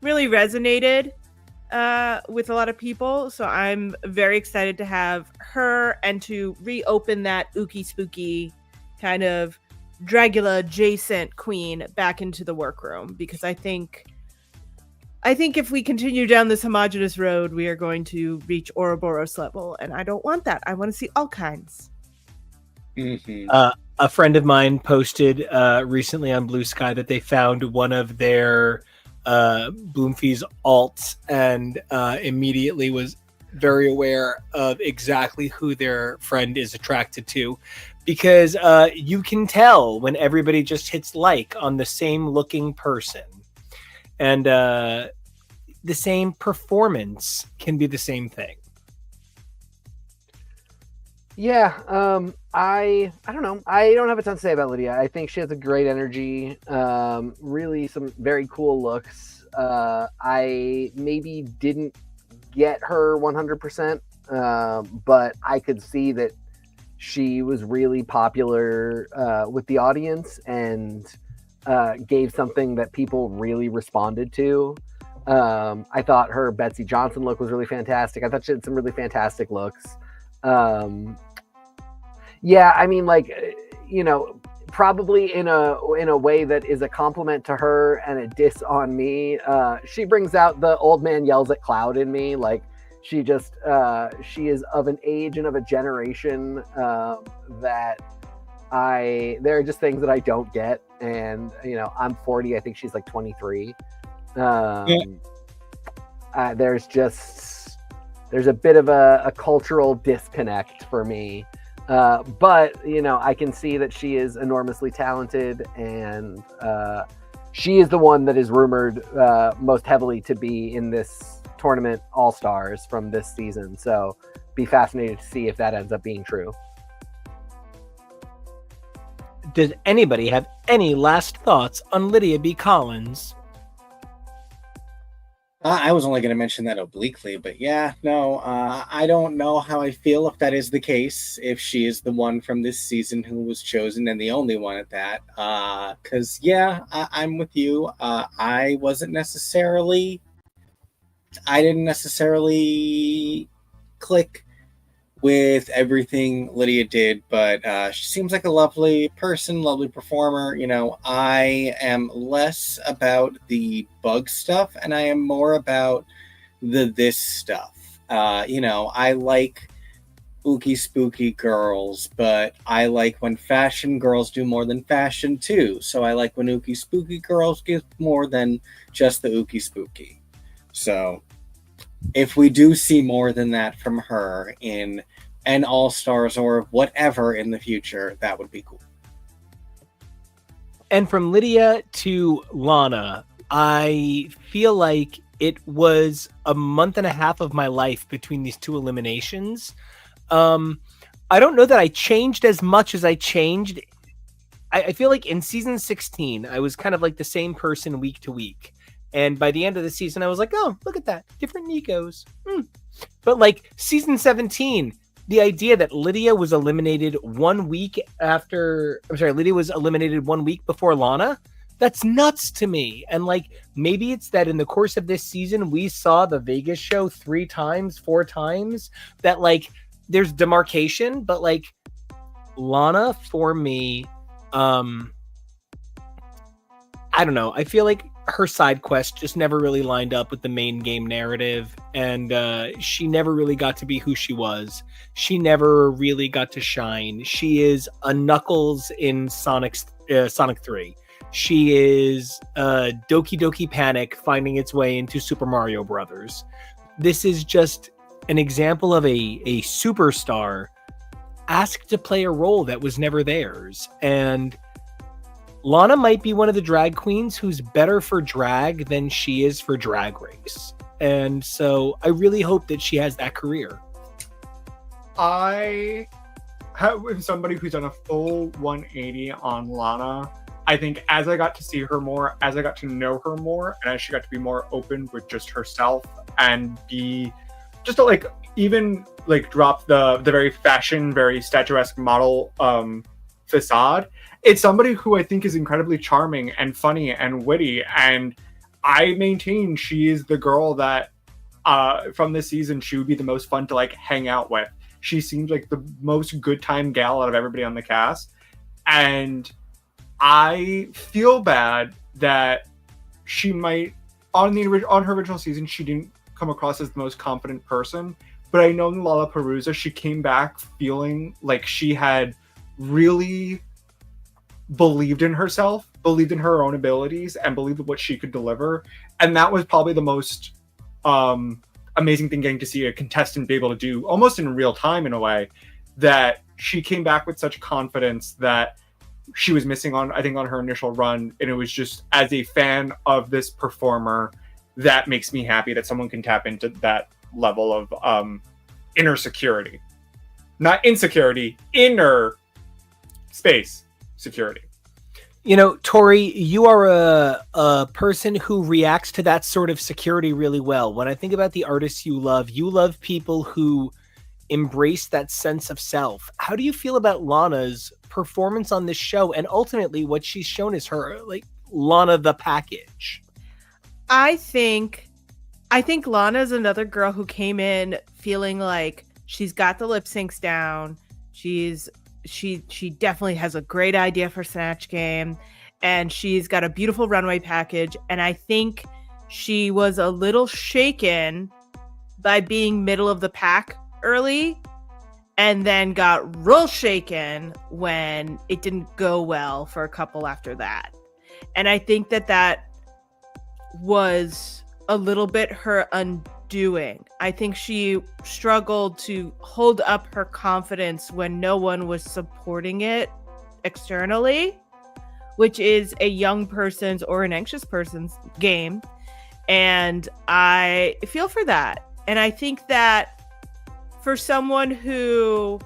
really resonated with a lot of people. So I'm very excited to have her and to reopen that ooky spooky kind of Dragula adjacent queen back into the workroom, because I think if we continue down this homogenous road, we are going to reach Ouroboros level, and I don't want that. I want to see all kinds. Mm-hmm. A friend of mine posted recently on Blue Sky that they found one of their Bloomfie's alts, and immediately was very aware of exactly who their friend is attracted to, because you can tell when everybody just hits like on the same looking person, and the same performance can be the same thing. Yeah, I don't know. I don't have a ton to say about Lydia. I think she has a great energy, really some very cool looks. I maybe didn't get her 100%, but I could see that she was really popular with the audience, and gave something that people really responded to. I thought her Betsy Johnson look was really fantastic. I thought she had some really fantastic looks. Yeah, I mean, like, you know, probably in a way that is a compliment to her and a diss on me. She brings out the old man yells at cloud in me. Like, she just she is of an age and of a generation that there are just things that I don't get. And, you know, I'm 40. I think she's like 23. There's a bit of a cultural disconnect for me. But, you know, I can see that she is enormously talented, and she is the one that is rumored most heavily to be in this tournament All-Stars from this season. So be fascinated to see if that ends up being true. Does anybody have any last thoughts on Lydia B. Collins? I was only going to mention that obliquely, but yeah, no, I don't know how I feel if that is the case, if she is the one from this season who was chosen and the only one at that. Because, yeah, I'm with you. I didn't necessarily click with everything Lydia did, but she seems like a lovely person, lovely performer. You know, I am less about the bug stuff, and I am more about this stuff. You know, I like ooky spooky girls, but I like when fashion girls do more than fashion too. So I like when ooky spooky girls give more than just the ooky spooky. So if we do see more than that from her in an All-Stars or whatever in the future, that would be cool. And from Lydia to Lana, I feel like it was a month and a half of my life between these two eliminations. I don't know that I changed as much as I changed. I feel like in season 16, I was kind of like the same person week to week. And by the end of the season, I was like, oh, look at that. Different NICOs. But like season 17, the idea that Lydia was eliminated 1 week Lydia was eliminated 1 week before Lana, that's nuts to me. And like, maybe it's that in the course of this season, we saw the Vegas show 3 times, 4 times, that like there's demarcation, but like Lana for me, I don't know. I feel like her side quest just never really lined up with the main game narrative, and she never really got to be who she was. She never really got to shine. She is a Knuckles in Sonic 3. She is Doki Doki Panic finding its way into Super Mario Brothers. This is just an example of a superstar asked to play a role that was never theirs. And Lana might be one of the drag queens who's better for drag than she is for Drag Race. And so I really hope that she has that career. I have somebody who's done a full 180 on Lana. I think as I got to see her more, as I got to know her more, and as she got to be more open with just herself and be just to like even like drop the very fashion, very statuesque model facade. It's somebody who I think is incredibly charming and funny and witty, and I maintain she is the girl that from this season she would be the most fun to like hang out with. She seems like the most good time gal out of everybody on the cast, and I feel bad that she might on her original season she didn't come across as the most confident person, but I know in Lollapalooza she came back feeling like she had really believed in herself, believed in her own abilities, and believed in what she could deliver. And that was probably the most amazing thing, getting to see a contestant be able to do almost in real time in a way, that she came back with such confidence that she was missing on, I think, on her initial run. And it was just, as a fan of this performer, that makes me happy that someone can tap into that level of inner security. Not insecurity, inner space security. You know, Tori, you are a person who reacts to that sort of security really well. When I think about the artists you love people who embrace that sense of self. How do you feel about Lana's performance on this show, and ultimately what she's shown as her like Lana the package? I think Lana is another girl who came in feeling like she's got the lip syncs down. She definitely has a great idea for Snatch Game, and she's got a beautiful runway package. And I think she was a little shaken by being middle of the pack early, and then got real shaken when it didn't go well for a couple after that. And I think that was a little bit her undoing. I think she struggled to hold up her confidence when no one was supporting it externally, which is a young person's or an anxious person's game. And I feel for that. And I think that for someone who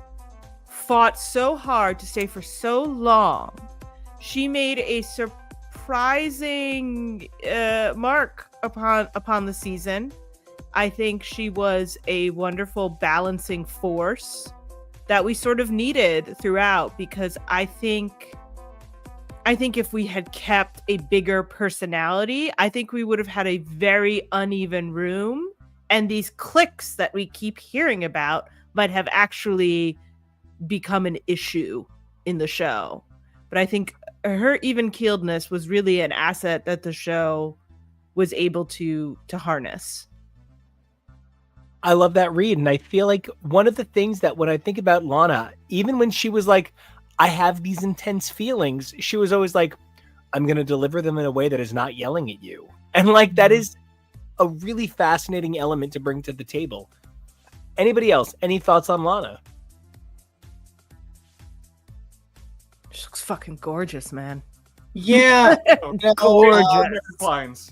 fought so hard to stay for so long, she made a surprising mark upon the season. I think she was a wonderful balancing force that we sort of needed throughout, because I think if we had kept a bigger personality, I think we would have had a very uneven room, and these cliques that we keep hearing about might have actually become an issue in the show. But I think her even-keeledness was really an asset that the show was able to harness. I love that read. And I feel like one of the things that when I think about Lana, even when she was like, I have these intense feelings, she was always like, I'm going to deliver them in a way that is not yelling at you. And like, that is a really fascinating element to bring to the table. Anybody else? Any thoughts on Lana? She looks fucking gorgeous, man. Yeah. Gorgeous. Lines.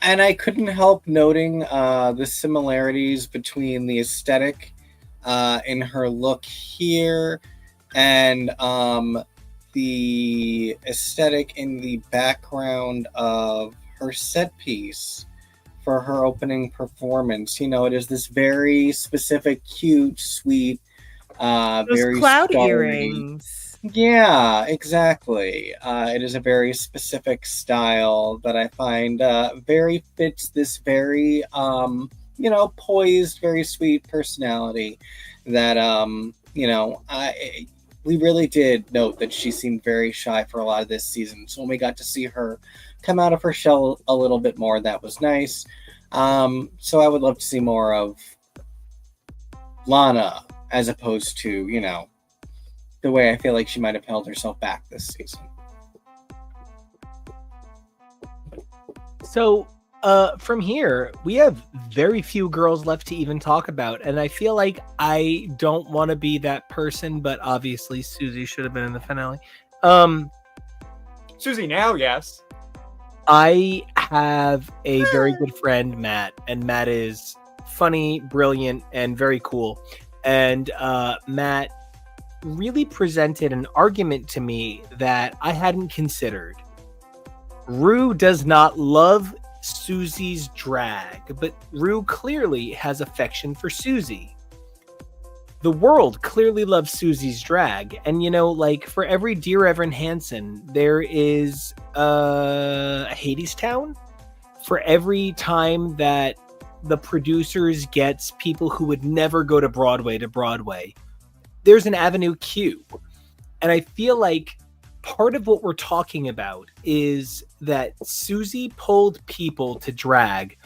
And I couldn't help noting the similarities between the aesthetic in her look here and the aesthetic in the background of her set piece for her opening performance. You know, it is this very specific, cute, sweet, Those very cloud starry. earrings. Yeah, exactly. It is a very specific style that I find very fits this very, poised, very sweet personality that, we really did note that she seemed very shy for a lot of this season. So when we got to see her come out of her shell a little bit more, that was nice. So I would love to see more of Lana as opposed to, the way I feel like she might have held herself back this season. So from here, we have very few girls left to even talk about. And I feel like I don't want to be that person, but obviously Susie should have been in the finale. Susie now, yes. I have a very good friend, Matt, and Matt is funny, brilliant, and very cool. And Matt really presented an argument to me that I hadn't considered. Ru does not love Susie's drag, but Ru clearly has affection for Susie. The world clearly loves Susie's drag, and for every Dear Evan Hansen, there is Hadestown. For every time that the producers gets people who would never go to Broadway, there's an Avenue Q. And I feel like part of what we're talking about is that Susie pulled people to drag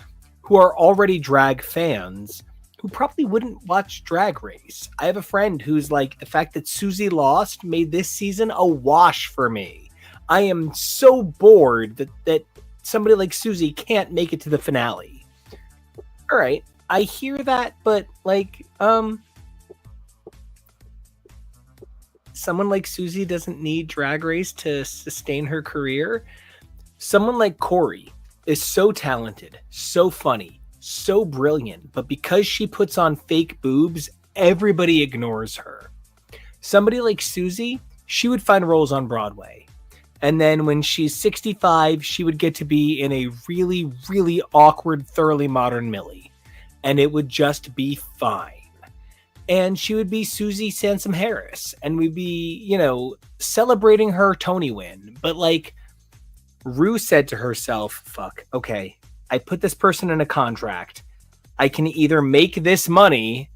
who are already drag fans who probably wouldn't watch Drag Race. I have a friend who's like, the fact that Susie lost made this season a wash for me. I am so bored that somebody like Susie can't make it to the finale. All right, I hear that, but someone like Susie doesn't need Drag Race to sustain her career. Someone like Corey is so talented, so funny, so brilliant, but because she puts on fake boobs, everybody ignores her. Somebody like Susie, she would find roles on Broadway. And then when she's 65, she would get to be in a really, really awkward, thoroughly modern Millie. And it would just be fine. And she would be Susie Sansom Harris. And we'd be, celebrating her Tony win. But Rue said to herself, fuck, okay, I put this person in a contract. I can either make this money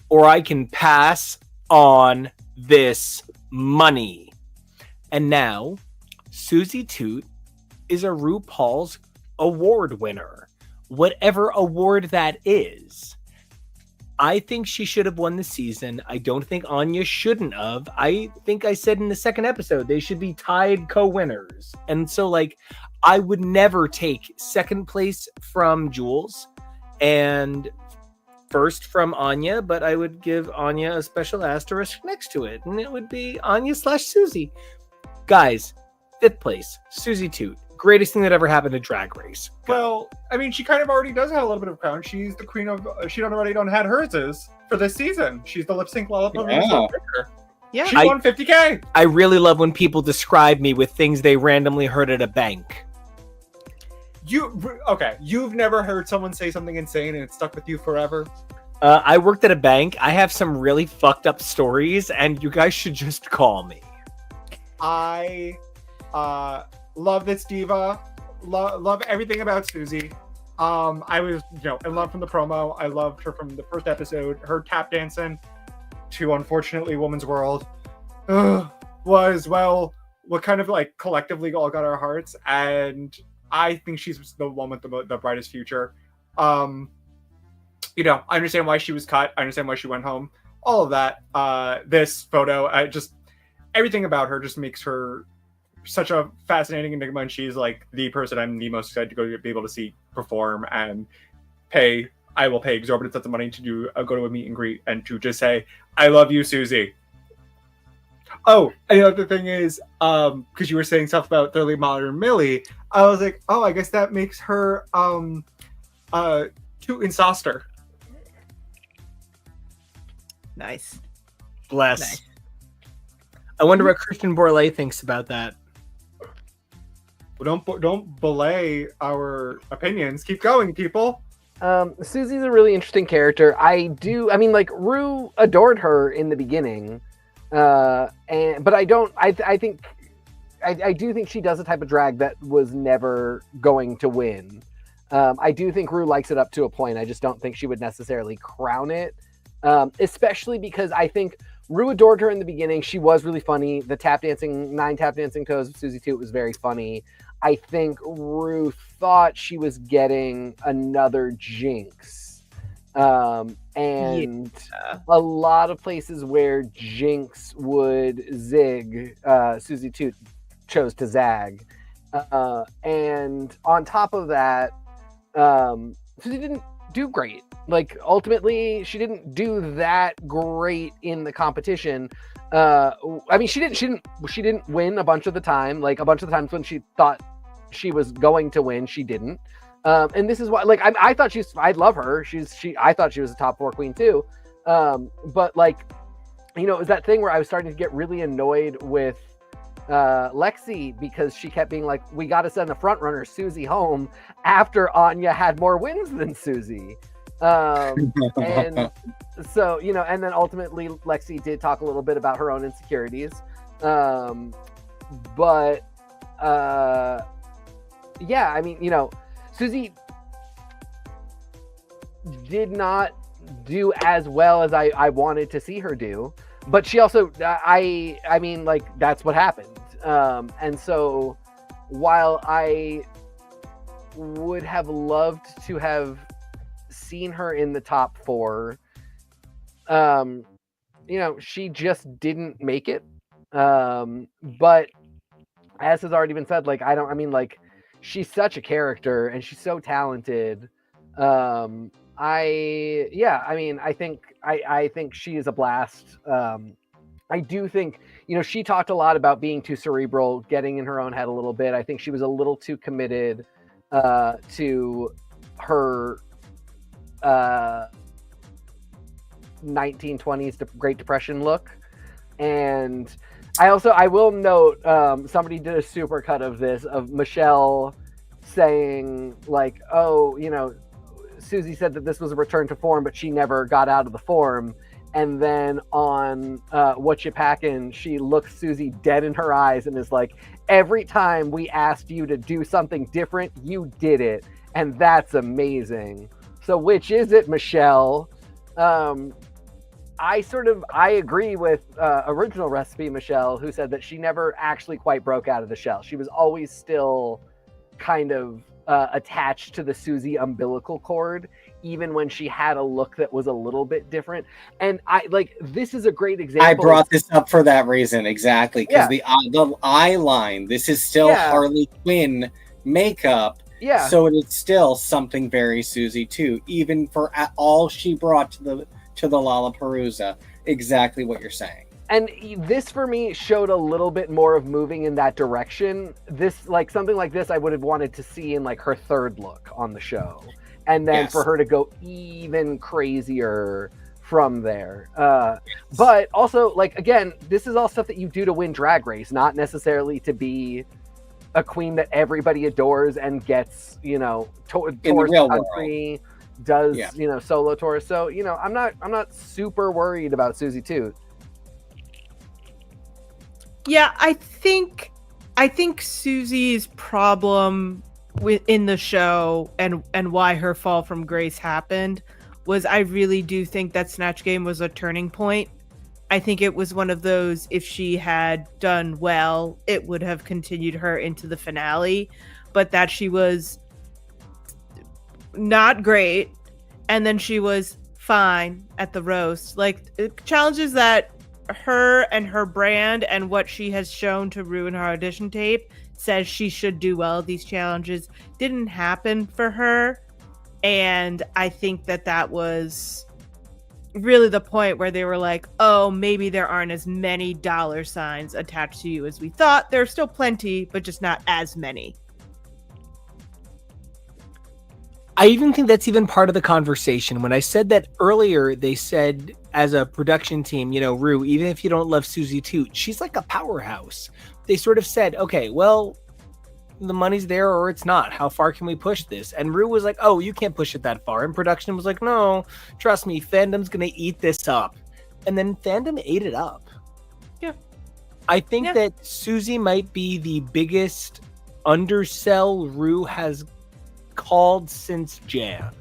or I can pass on this money. And now, Susie Toot is a RuPaul's award winner, whatever award that is. I think she should have won the season. I don't think Anya shouldn't have. I think I said in the second episode they should be tied co-winners. And so, like, I would never take second place from Jules and first from Anya, but I would give Anya a special asterisk next to it, and it would be Anya/Susie. Guys, fifth place, Susie Toot. Greatest thing that ever happened to Drag Race. Go. Well, I mean, she kind of already does have a little bit of crown. She's the queen of. She already don't had hers is for this season. She's the lip sync lollipop. Yeah. She won $50K. I really love when people describe me with things they randomly heard at a bank. You've never heard someone say something insane and it stuck with you forever? I worked at a bank. I have some really fucked up stories, and you guys should just call me. I love this diva. Love everything about Susie. I was, in love from the promo. I loved her from the first episode. Her tap dancing to, unfortunately, Woman's World was, well, what kind of like collectively all got our hearts. And I think she's the one with the brightest future. I understand why she was cut. I understand why she went home. All of that. This photo, just everything about her just makes her such a fascinating enigma, and she's like the person I'm the most excited to go be able to see perform and pay. I will pay exorbitant sums of money to go to a meet and greet and to just say, "I love you, Susie." Oh, and the other thing is, because you were saying stuff about Thoroughly Modern Millie, I was like, oh, I guess that makes her Toot and Soster. Nice. Bless. Nice. I wonder what Christian Borlée thinks about that. Well, don't belay our opinions. Keep going, people. Susie's a really interesting character. Rue adored her in the beginning, but I do think she does a type of drag that was never going to win. I do think Rue likes it up to a point. I just don't think she would necessarily crown it, especially because I think Rue adored her in the beginning. She was really funny. The 9 tap dancing toes of Susie Toot was very funny. I think Rue thought she was getting another Jinx. A lot of places where Jinx would zig, Susie Toot chose to zag. And on top of that, Susie didn't do great. Like, ultimately, she didn't do that great in the competition. She didn't win a bunch of the time. Like, a bunch of the times when she thought she was going to win, she didn't. And this is why, like, I thought I love her. I thought she was a top 4 queen too. But like, it was that thing where I was starting to get really annoyed with Lexi, because she kept being like, we got to send the front runner Susie home after Anya had more wins than Susie. And so, and then ultimately Lexi did talk a little bit about her own insecurities. Susie did not do as well as I wanted to see her do, but she also, that's what happened. And so while I would have loved to have seen her in the top 4, she just didn't make it. But as has already been said, she's such a character and she's so talented. I think she is a blast. I do think, she talked a lot about being too cerebral, getting in her own head a little bit. I think she was a little too committed to her 1920s Great Depression look. And I will note, somebody did a super cut of this, of Michelle saying like, oh, Susie said that this was a return to form, but she never got out of the form. And then on What You Packin', she looks Susie dead in her eyes and is like, every time we asked you to do something different, you did it. And that's amazing. So which is it, Michelle? I agree with original recipe Michelle, who said that she never actually quite broke out of the shell. She was always still kind of attached to the Susie umbilical cord, even when she had a look that was a little bit different. And this is a great example. I brought this up for that reason, exactly, because the eye line, this is still Harley Quinn makeup. Yeah. So it is still something very Susie too, even for all she brought to the Lollapalooza. Exactly what you're saying. And this for me showed a little bit more of moving in that direction. This, something like this, I would have wanted to see in her third look on the show, and then for her to go even crazier from there. But also, again, this is all stuff that you do to win Drag Race, not necessarily to be a queen that everybody adores and gets, tours the country, does solo tours. So I'm not super worried about Susie Toot. Yeah, I think Susie's problem in the show and why her fall from grace happened was, I really do think that Snatch Game was a turning point. I think it was one of those, if she had done well, it would have continued her into the finale, but that she was not great, and then she was fine at the roast. Challenges that her and her brand and what she has shown to Rue in her audition tape says she should do well at these challenges didn't happen for her. And I think that was really the point where they were like, oh, maybe there aren't as many dollar signs attached to you as we thought. There's still plenty, but just not as many. I even think that's even part of the conversation. When I said that earlier, they said as a production team, Rue, even if you don't love Susie Toot, she's like a powerhouse. They sort of said, okay, well, the money's there or it's not. How far can we push this? And Rue was like, oh, you can't push it that far. And production was like, no, trust me, fandom's going to eat this up. And then fandom ate it up. Yeah. I think that Susie might be the biggest undersell Rue has called since Jan.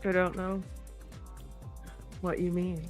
I don't know what you mean.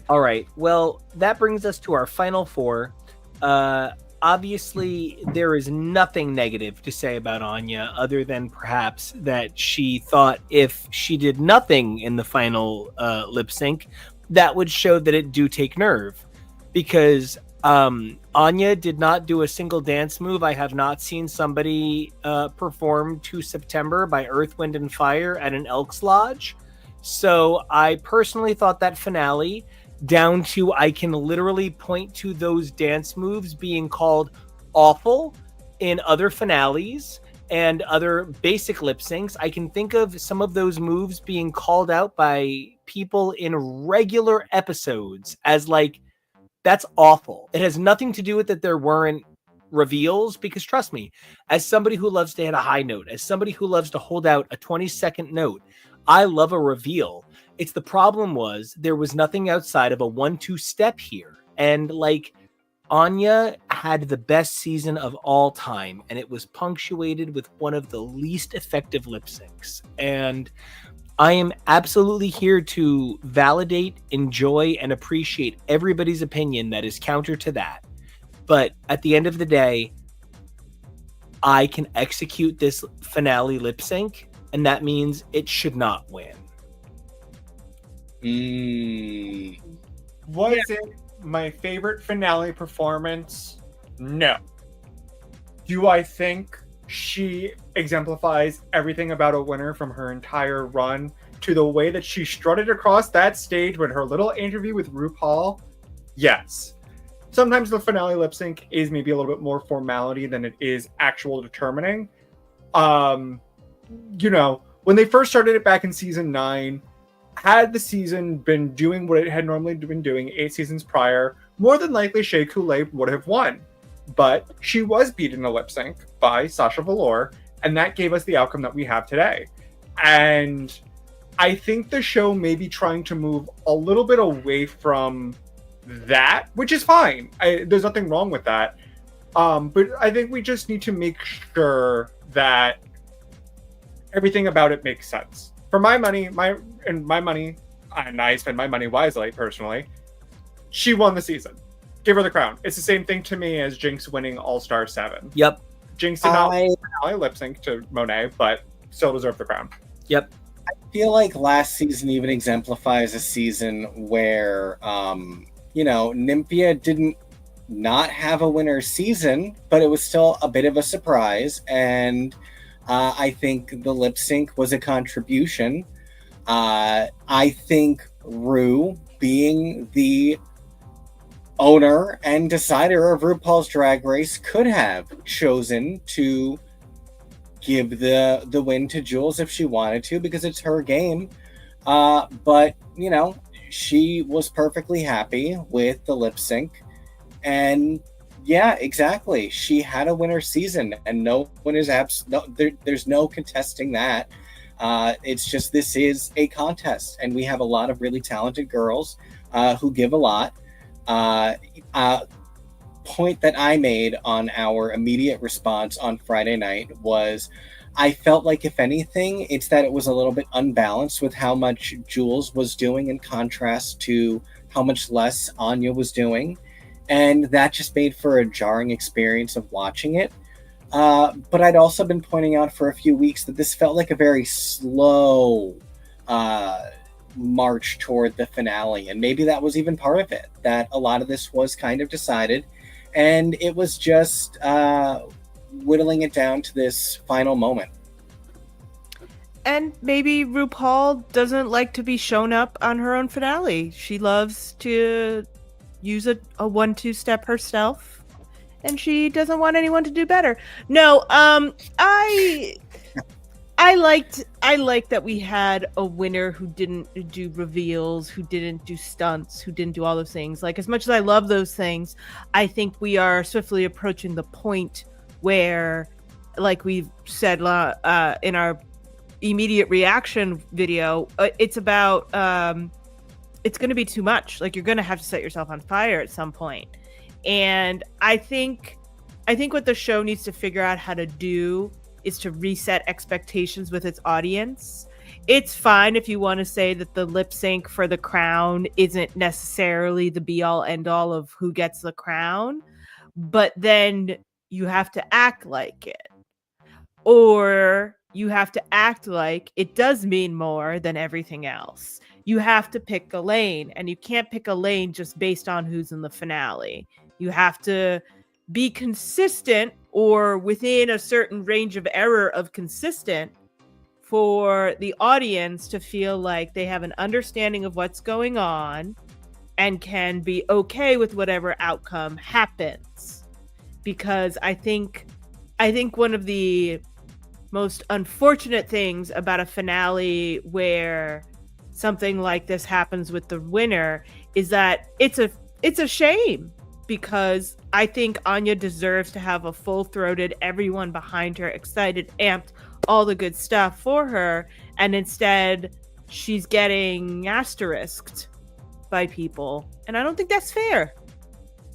All right. Well, that brings us to our final four. Obviously, there is nothing negative to say about Anya other than perhaps that she thought if she did nothing in the final lip sync, that would show that it do take nerve. Because Anya did not do a single dance move. I have not seen somebody perform To September by Earth, Wind, and Fire at an Elks Lodge. So I personally thought that finale, down to I can literally point to those dance moves being called awful in other finales and other basic lip syncs. I can think of some of those moves being called out by people in regular episodes as that's awful. It has nothing to do with that there weren't reveals, because trust me, as somebody who loves to hit a high note, as somebody who loves to hold out a 20-second note, I love a reveal. It's the problem was there was nothing outside of a 1-2 step here. And Anya had the best season of all time, and it was punctuated with one of the least effective lip syncs. And I am absolutely here to validate, enjoy, and appreciate everybody's opinion that is counter to that. But at the end of the day, I can execute this finale lip sync, and that means it should not win. Was it my favorite finale performance? No. Do I think she exemplifies everything about a winner from her entire run to the way that she strutted across that stage with her little interview with RuPaul? Yes. Sometimes the finale lip sync is maybe a little bit more formality than it is actual determining. When they first started it back in season 9, had the season been doing what it had normally been doing 8 seasons prior, more than likely Shea Coulee would have won. But she was beat in a lip sync by Sasha Velour, and that gave us the outcome that we have today. And I think the show may be trying to move a little bit away from that, which is fine. There's nothing wrong with that. But I think we just need to make sure that everything about it makes sense. For my money, and I spend my money wisely personally. She won the season. Give her the crown. It's the same thing to me as Jinx winning All Star 7. Yep. Jinx did not lip sync to Monet, but still deserved the crown. Yep. I feel like last season even exemplifies a season where, Nymphia didn't not have a winner season, but it was still a bit of a surprise. And I think the lip sync was a contribution. I think Ru, being the owner and decider of RuPaul's Drag Race, could have chosen to give the win to Jules if she wanted to, because it's her game. But, she was perfectly happy with the lip sync. And yeah, exactly. She had a winner season, and no one is there's no contesting that. It's just, this is a contest, and we have a lot of really talented girls who give a lot. Point that I made on our immediate response on Friday night was, I felt like, if anything, it's that it was a little bit unbalanced with how much Jules was doing in contrast to how much less Anya was doing. And that just made for a jarring experience of watching it. But I'd also been pointing out for a few weeks that this felt like a very slow march toward the finale. And maybe that was even part of it, that a lot of this was kind of decided. And it was just whittling it down to this final moment. And maybe RuPaul doesn't like to be shown up on her own finale. She loves to use a 1-2 step herself, and she doesn't want anyone to do better. No, I liked that we had a winner who didn't do reveals, who didn't do stunts, who didn't do all those things. Like, as much as I love those things, I think we are swiftly approaching the point where, like we've said in our immediate reaction video, it's about it's going to be too much. Like, you're going to have to set yourself on fire at some point. And I think what the show needs to figure out how to do is to reset expectations with its audience. It's fine if you want to say that the lip sync for the crown isn't necessarily the be all end all of who gets the crown, but then you have to act like it. Or you have to act like it does mean more than everything else. You have to pick a lane, and you can't pick a lane just based on who's in the finale. You have to be consistent, or within a certain range of error of consistent, for the audience to feel like they have an understanding of what's going on and can be okay with whatever outcome happens. Because I think one of the most unfortunate things about a finale where something like this happens with the winner is that it's a shame, because I think Anya deserves to have a full-throated, everyone behind her, excited, amped, all the good stuff for her, and instead she's getting asterisked by people, and I don't think that's fair.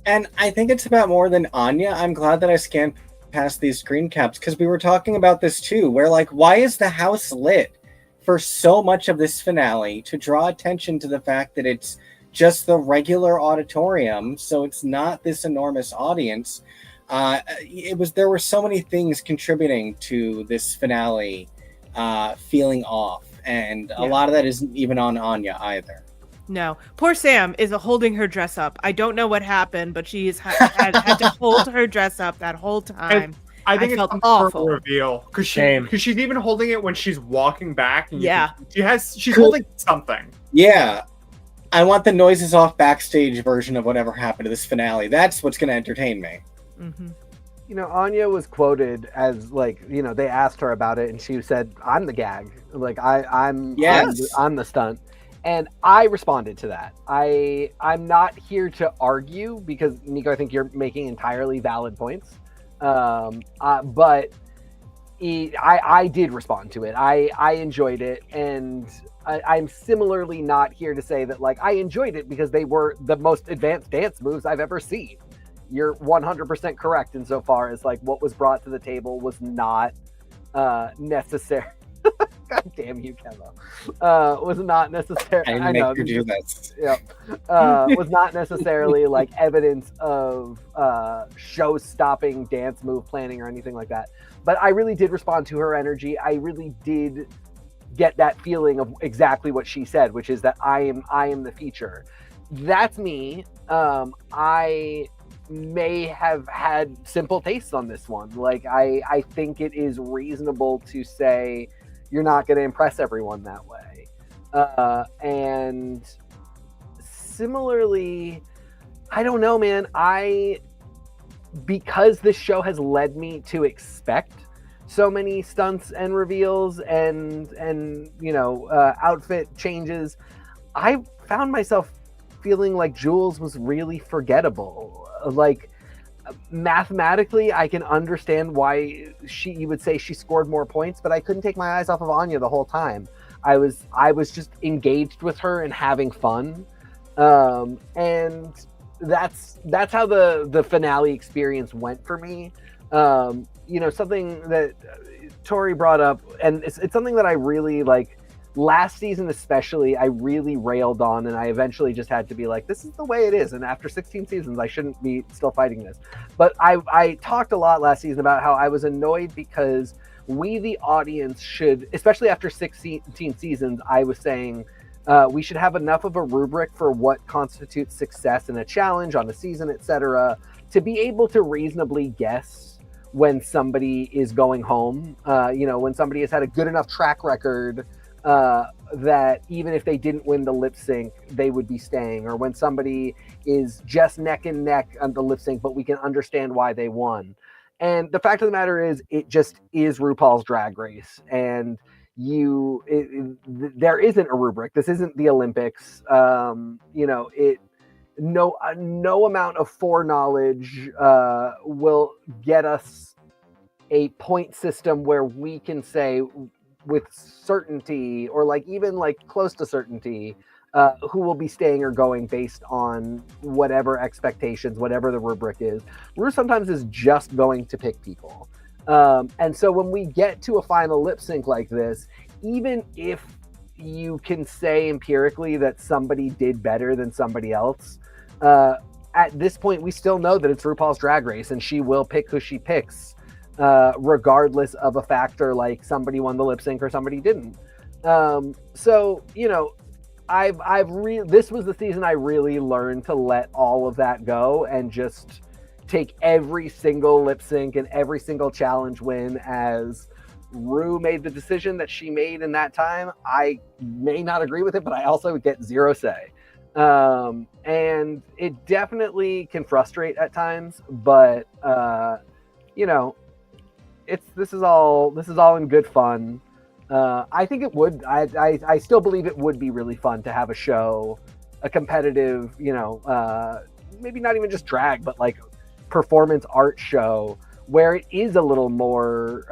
And I think it's about more than Anya. I'm glad that I scanned past these screen caps, because we were talking about this too, where, like, why is the house lit for so much of this finale to draw attention to the fact that it's just the regular auditorium, so it's not this enormous audience. There were so many things contributing to this finale feeling off, and a lot of that isn't even on Anya either. No, poor Sam is holding her dress up. I don't know what happened, but she has had to hold her dress up that whole time. I think felt it's awful. a reveal, because she's even holding it when she's walking back. And she's holding something. Yeah, I want the noises off backstage version of whatever happened to this finale. That's what's going to entertain me. Mm-hmm. Anya was quoted as, like, they asked her about it, and she said, "I'm the gag. Like, I'm the stunt." And I responded to that. I'm not here to argue, because, Nico, I think you're making entirely valid points. But I did respond to it. I enjoyed it, and I'm similarly not here to say that like I enjoyed it because they were the most advanced dance moves I've ever seen. You're 100% correct insofar as like what was brought to the table was not necessary. God damn you, KEVO. Was not necessary. I make you do this. Yeah. Was not necessarily like evidence of show-stopping dance move planning or anything like that. But I really did respond to her energy. I really did get that feeling of exactly what she said, which is that I am the feature. That's me. I may have had simple tastes on this one. Like I think it is reasonable to say you're not going to impress everyone that way. And similarly, I don't know, man. Because this show has led me to expect so many stunts and reveals and outfit changes, I found myself feeling like Jules was really forgettable. Like mathematically, I can understand why you would say she scored more points, but I couldn't take my eyes off of Anya the whole time. I was just engaged with her and having fun, and that's how the finale experience went for me. Something that Tori brought up, and it's something that I really like. Last season especially, I really railed on, and I eventually just had to be like, this is the way it is, and after 16 seasons I shouldn't be still fighting this. But I talked a lot last season about how I was annoyed because we, the audience, should, especially after 16 seasons, I was saying we should have enough of a rubric for what constitutes success in a challenge, on a season, etc., to be able to reasonably guess when somebody is going home, when somebody has had a good enough track record that even if they didn't win the lip sync, they would be staying, or when somebody is just neck and neck on the lip sync, but we can understand why they won. And the fact of the matter is, it just is RuPaul's Drag Race, and there isn't a rubric. This isn't the Olympics. No amount of foreknowledge will get us a point system where we can say with certainty, or like even like close to certainty, who will be staying or going based on whatever expectations, whatever the rubric is. Ru sometimes is just going to pick people. And so when we get to a final lip sync like this, even if you can say empirically that somebody did better than somebody else, at this point, we still know that it's RuPaul's Drag Race, and she will pick who she picks, regardless of a factor like somebody won the lip sync or somebody didn't. This was the season I really learned to let all of that go and just take every single lip sync and every single challenge win as Ru made the decision that she made in that time. I may not agree with it, but I also get zero say. And it definitely can frustrate at times, but this is all in good fun. I think it would. I still believe it would be really fun to have a show, a competitive, maybe not even just drag, but like performance art show where it is a little more,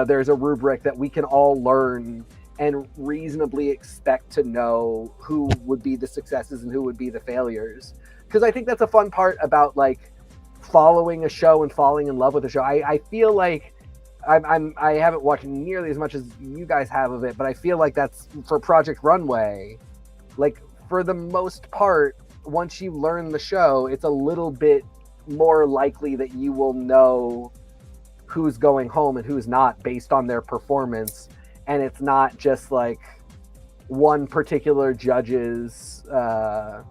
there's a rubric that we can all learn and reasonably expect to know who would be the successes and who would be the failures. Because I think that's a fun part about like following a show and falling in love with a show. I feel like I haven't watched nearly as much as you guys have of it, but I feel like that's for Project Runway. Like for the most part, once you learn the show, it's a little bit more likely that you will know who's going home and who's not based on their performance. And it's not just like one particular judge's that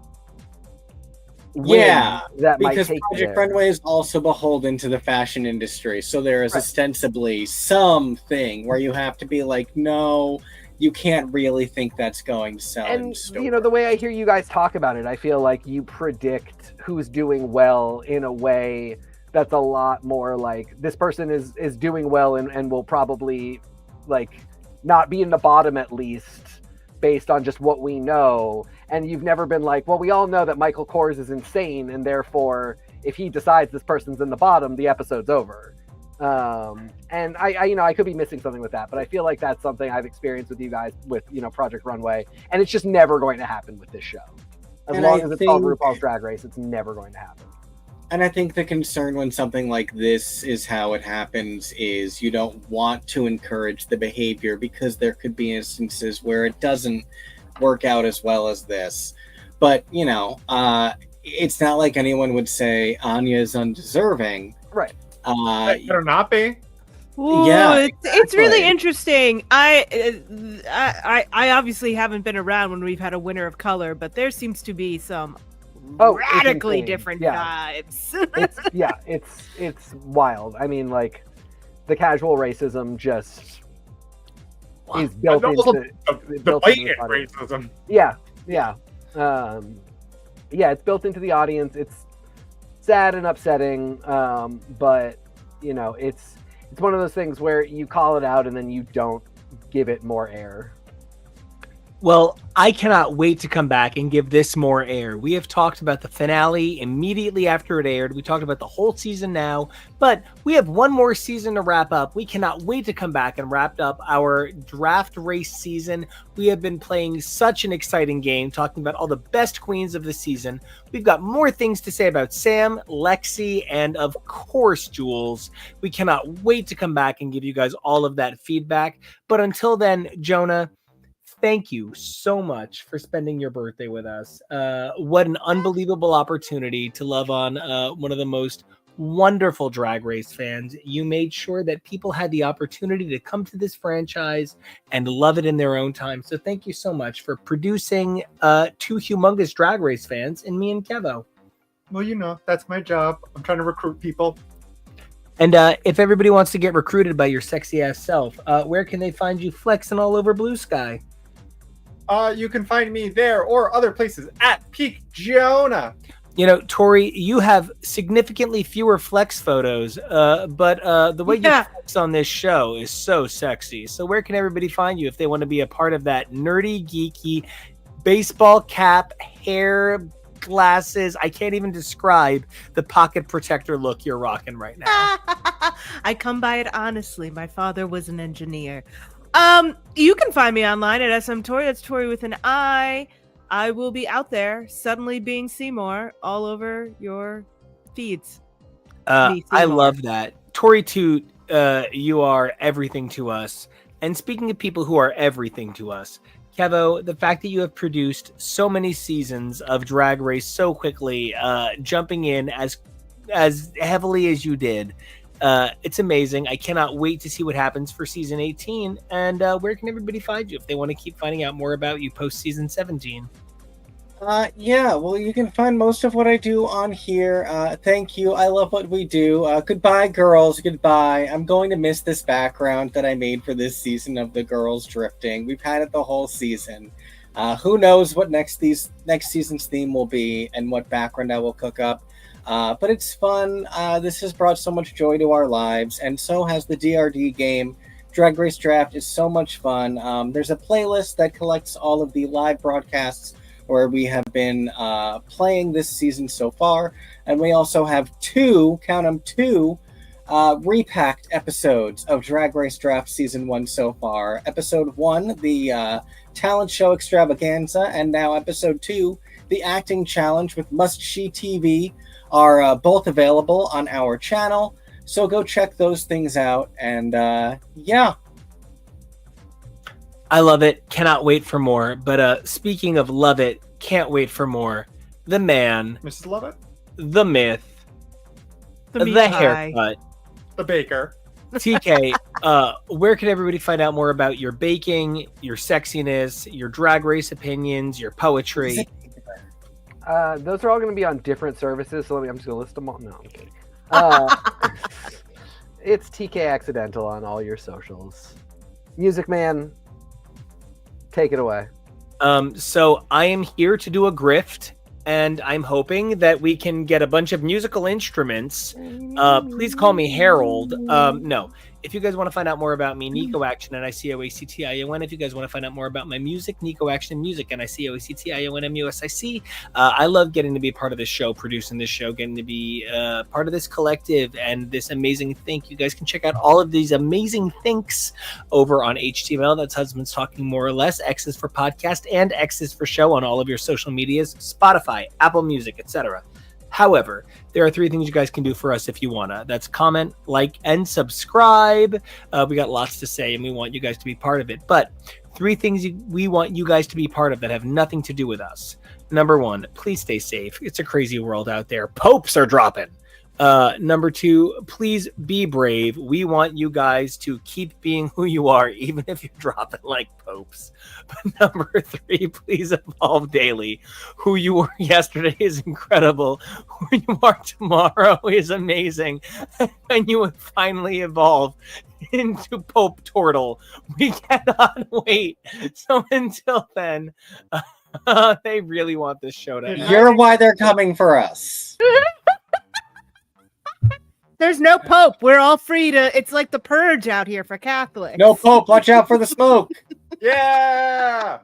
because might take Project Runway is also beholden to the fashion industry, so there is ostensibly something where you have to be like, no, you can't really think that's going to sell. And the way I hear you guys talk about it, I feel like you predict who's doing well in a way that's a lot more like this person is doing well and will probably like not be in the bottom at least based on just what we know. And you've never been like, well, we all know that Michael Kors is insane, and therefore if he decides this person's in the bottom, the episode's over. And I could be missing something with that, but I feel like that's something I've experienced with you guys with, Project Runway, and it's just never going to happen with this show. As long as it's called RuPaul's Drag Race, it's never going to happen. And I think the concern when something like this is how it happens is you don't want to encourage the behavior, because there could be instances where it doesn't work out as well as this. But, it's not like anyone would say Anya is undeserving. Right. It better not be. Ooh, Yeah, it's really exactly. interesting. I obviously haven't been around when we've had a winner of color, but there seems to be some radically insane. different Yeah. vibes. It's wild. I mean, like, the casual racism just is built into The blatant racism. Yeah. It's built into the audience. It's sad and upsetting, but it's one of those things where you call it out and then you don't give it more air. Well, I cannot wait to come back and give this more air. We have talked about the finale immediately after it aired. We talked about the whole season now, but we have one more season to wrap up. We cannot wait to come back and wrap up our draft race season. We have been playing such an exciting game, talking about all the best queens of the season. We've got more things to say about Sam, Lexi, and of course, Jules. We cannot wait to come back and give you guys all of that feedback. But until then, Jonah, thank you so much for spending your birthday with us. What an unbelievable opportunity to love on one of the most wonderful Drag Race fans. You made sure that people had the opportunity to come to this franchise and love it in their own time. So thank you so much for producing two humongous Drag Race fans in me and Kevo. Well, that's my job. I'm trying to recruit people. And if everybody wants to get recruited by your sexy ass self, where can they find you flexing all over Blue Sky? You can find me there or other places at Peak Jonah. Tori, you have significantly fewer flex photos, but the way you flex on this show is so sexy. So where can everybody find you if they want to be a part of that nerdy, geeky, baseball cap, hair, glasses? I can't even describe the pocket protector look you're rocking right now. I come by it honestly. My father was an engineer. You can find me online at SM Tori. That's Tori with an I. I will be out there suddenly being Seymour all over your feeds. I love that. Tori Toot, you are everything to us. And speaking of people who are everything to us, Kevo, the fact that you have produced so many seasons of Drag Race so quickly, jumping in as heavily as you did, it's amazing. I cannot wait to see what happens for season 18. And where can everybody find you if they want to keep finding out more about you post season 17? Well, you can find most of what I do on here. Thank you. I love what we do. Goodbye, girls. Goodbye. I'm going to miss this background that I made for this season of the girls drifting. We've had it the whole season. Who knows what next season's theme will be and what background I will cook up. But it's fun. This has brought so much joy to our lives, and so has the DRD game. Drag Race Draft is so much fun. There's a playlist that collects all of the live broadcasts where we have been playing this season so far. And we also have two repacked episodes of Drag Race Draft Season 1 so far. Episode 1, the talent show extravaganza, and now Episode 2, the acting challenge with Must She TV, are both available on our channel. So go check those things out. And I love it. Cannot wait for more. But speaking of love it, can't wait for more. The man, Mrs. Lovett, the myth, the haircut, the baker. TK, where can everybody find out more about your baking, your sexiness, your Drag Race opinions, your poetry? Those are all going to be on different services, so I'm just going to list them all. No, I'm kidding. It's TK Accidental on all your socials. Music Man, take it away. So I am here to do a grift, and I'm hoping that we can get a bunch of musical instruments. Please call me Harold. No, if you guys want to find out more about me, Nico Action, and NICO. If you guys want to find out more about my music, Nico Action Music, and NICO. I love getting to be part of this show, producing this show, getting to be part of this collective and this amazing think. You guys can check out all of these amazing thinks over on HTML. That's Husbands Talking More or Less. X is for podcast and X is for show on all of your social medias, Spotify, Apple Music, etc. However, there are 3 things you guys can do for us if you wanna. That's comment, like, and subscribe. We got lots to say, and we want you guys to be part of it. But 3 things we want you guys to be part of that have nothing to do with us. Number 1, please stay safe. It's a crazy world out there. Popes are dropping. Number 2, please be brave. We want you guys to keep being who you are, even if you're dropping like popes. But number 3, please evolve daily. Who you were yesterday is incredible. Who you are tomorrow is amazing. And you would finally evolve into Pope Turtle. We cannot wait. So until then, they really want this show to end. You're why they're coming for us. There's no pope. We're all free to. It's like the purge out here for Catholics. No Pope, watch out for the smoke. Yeah.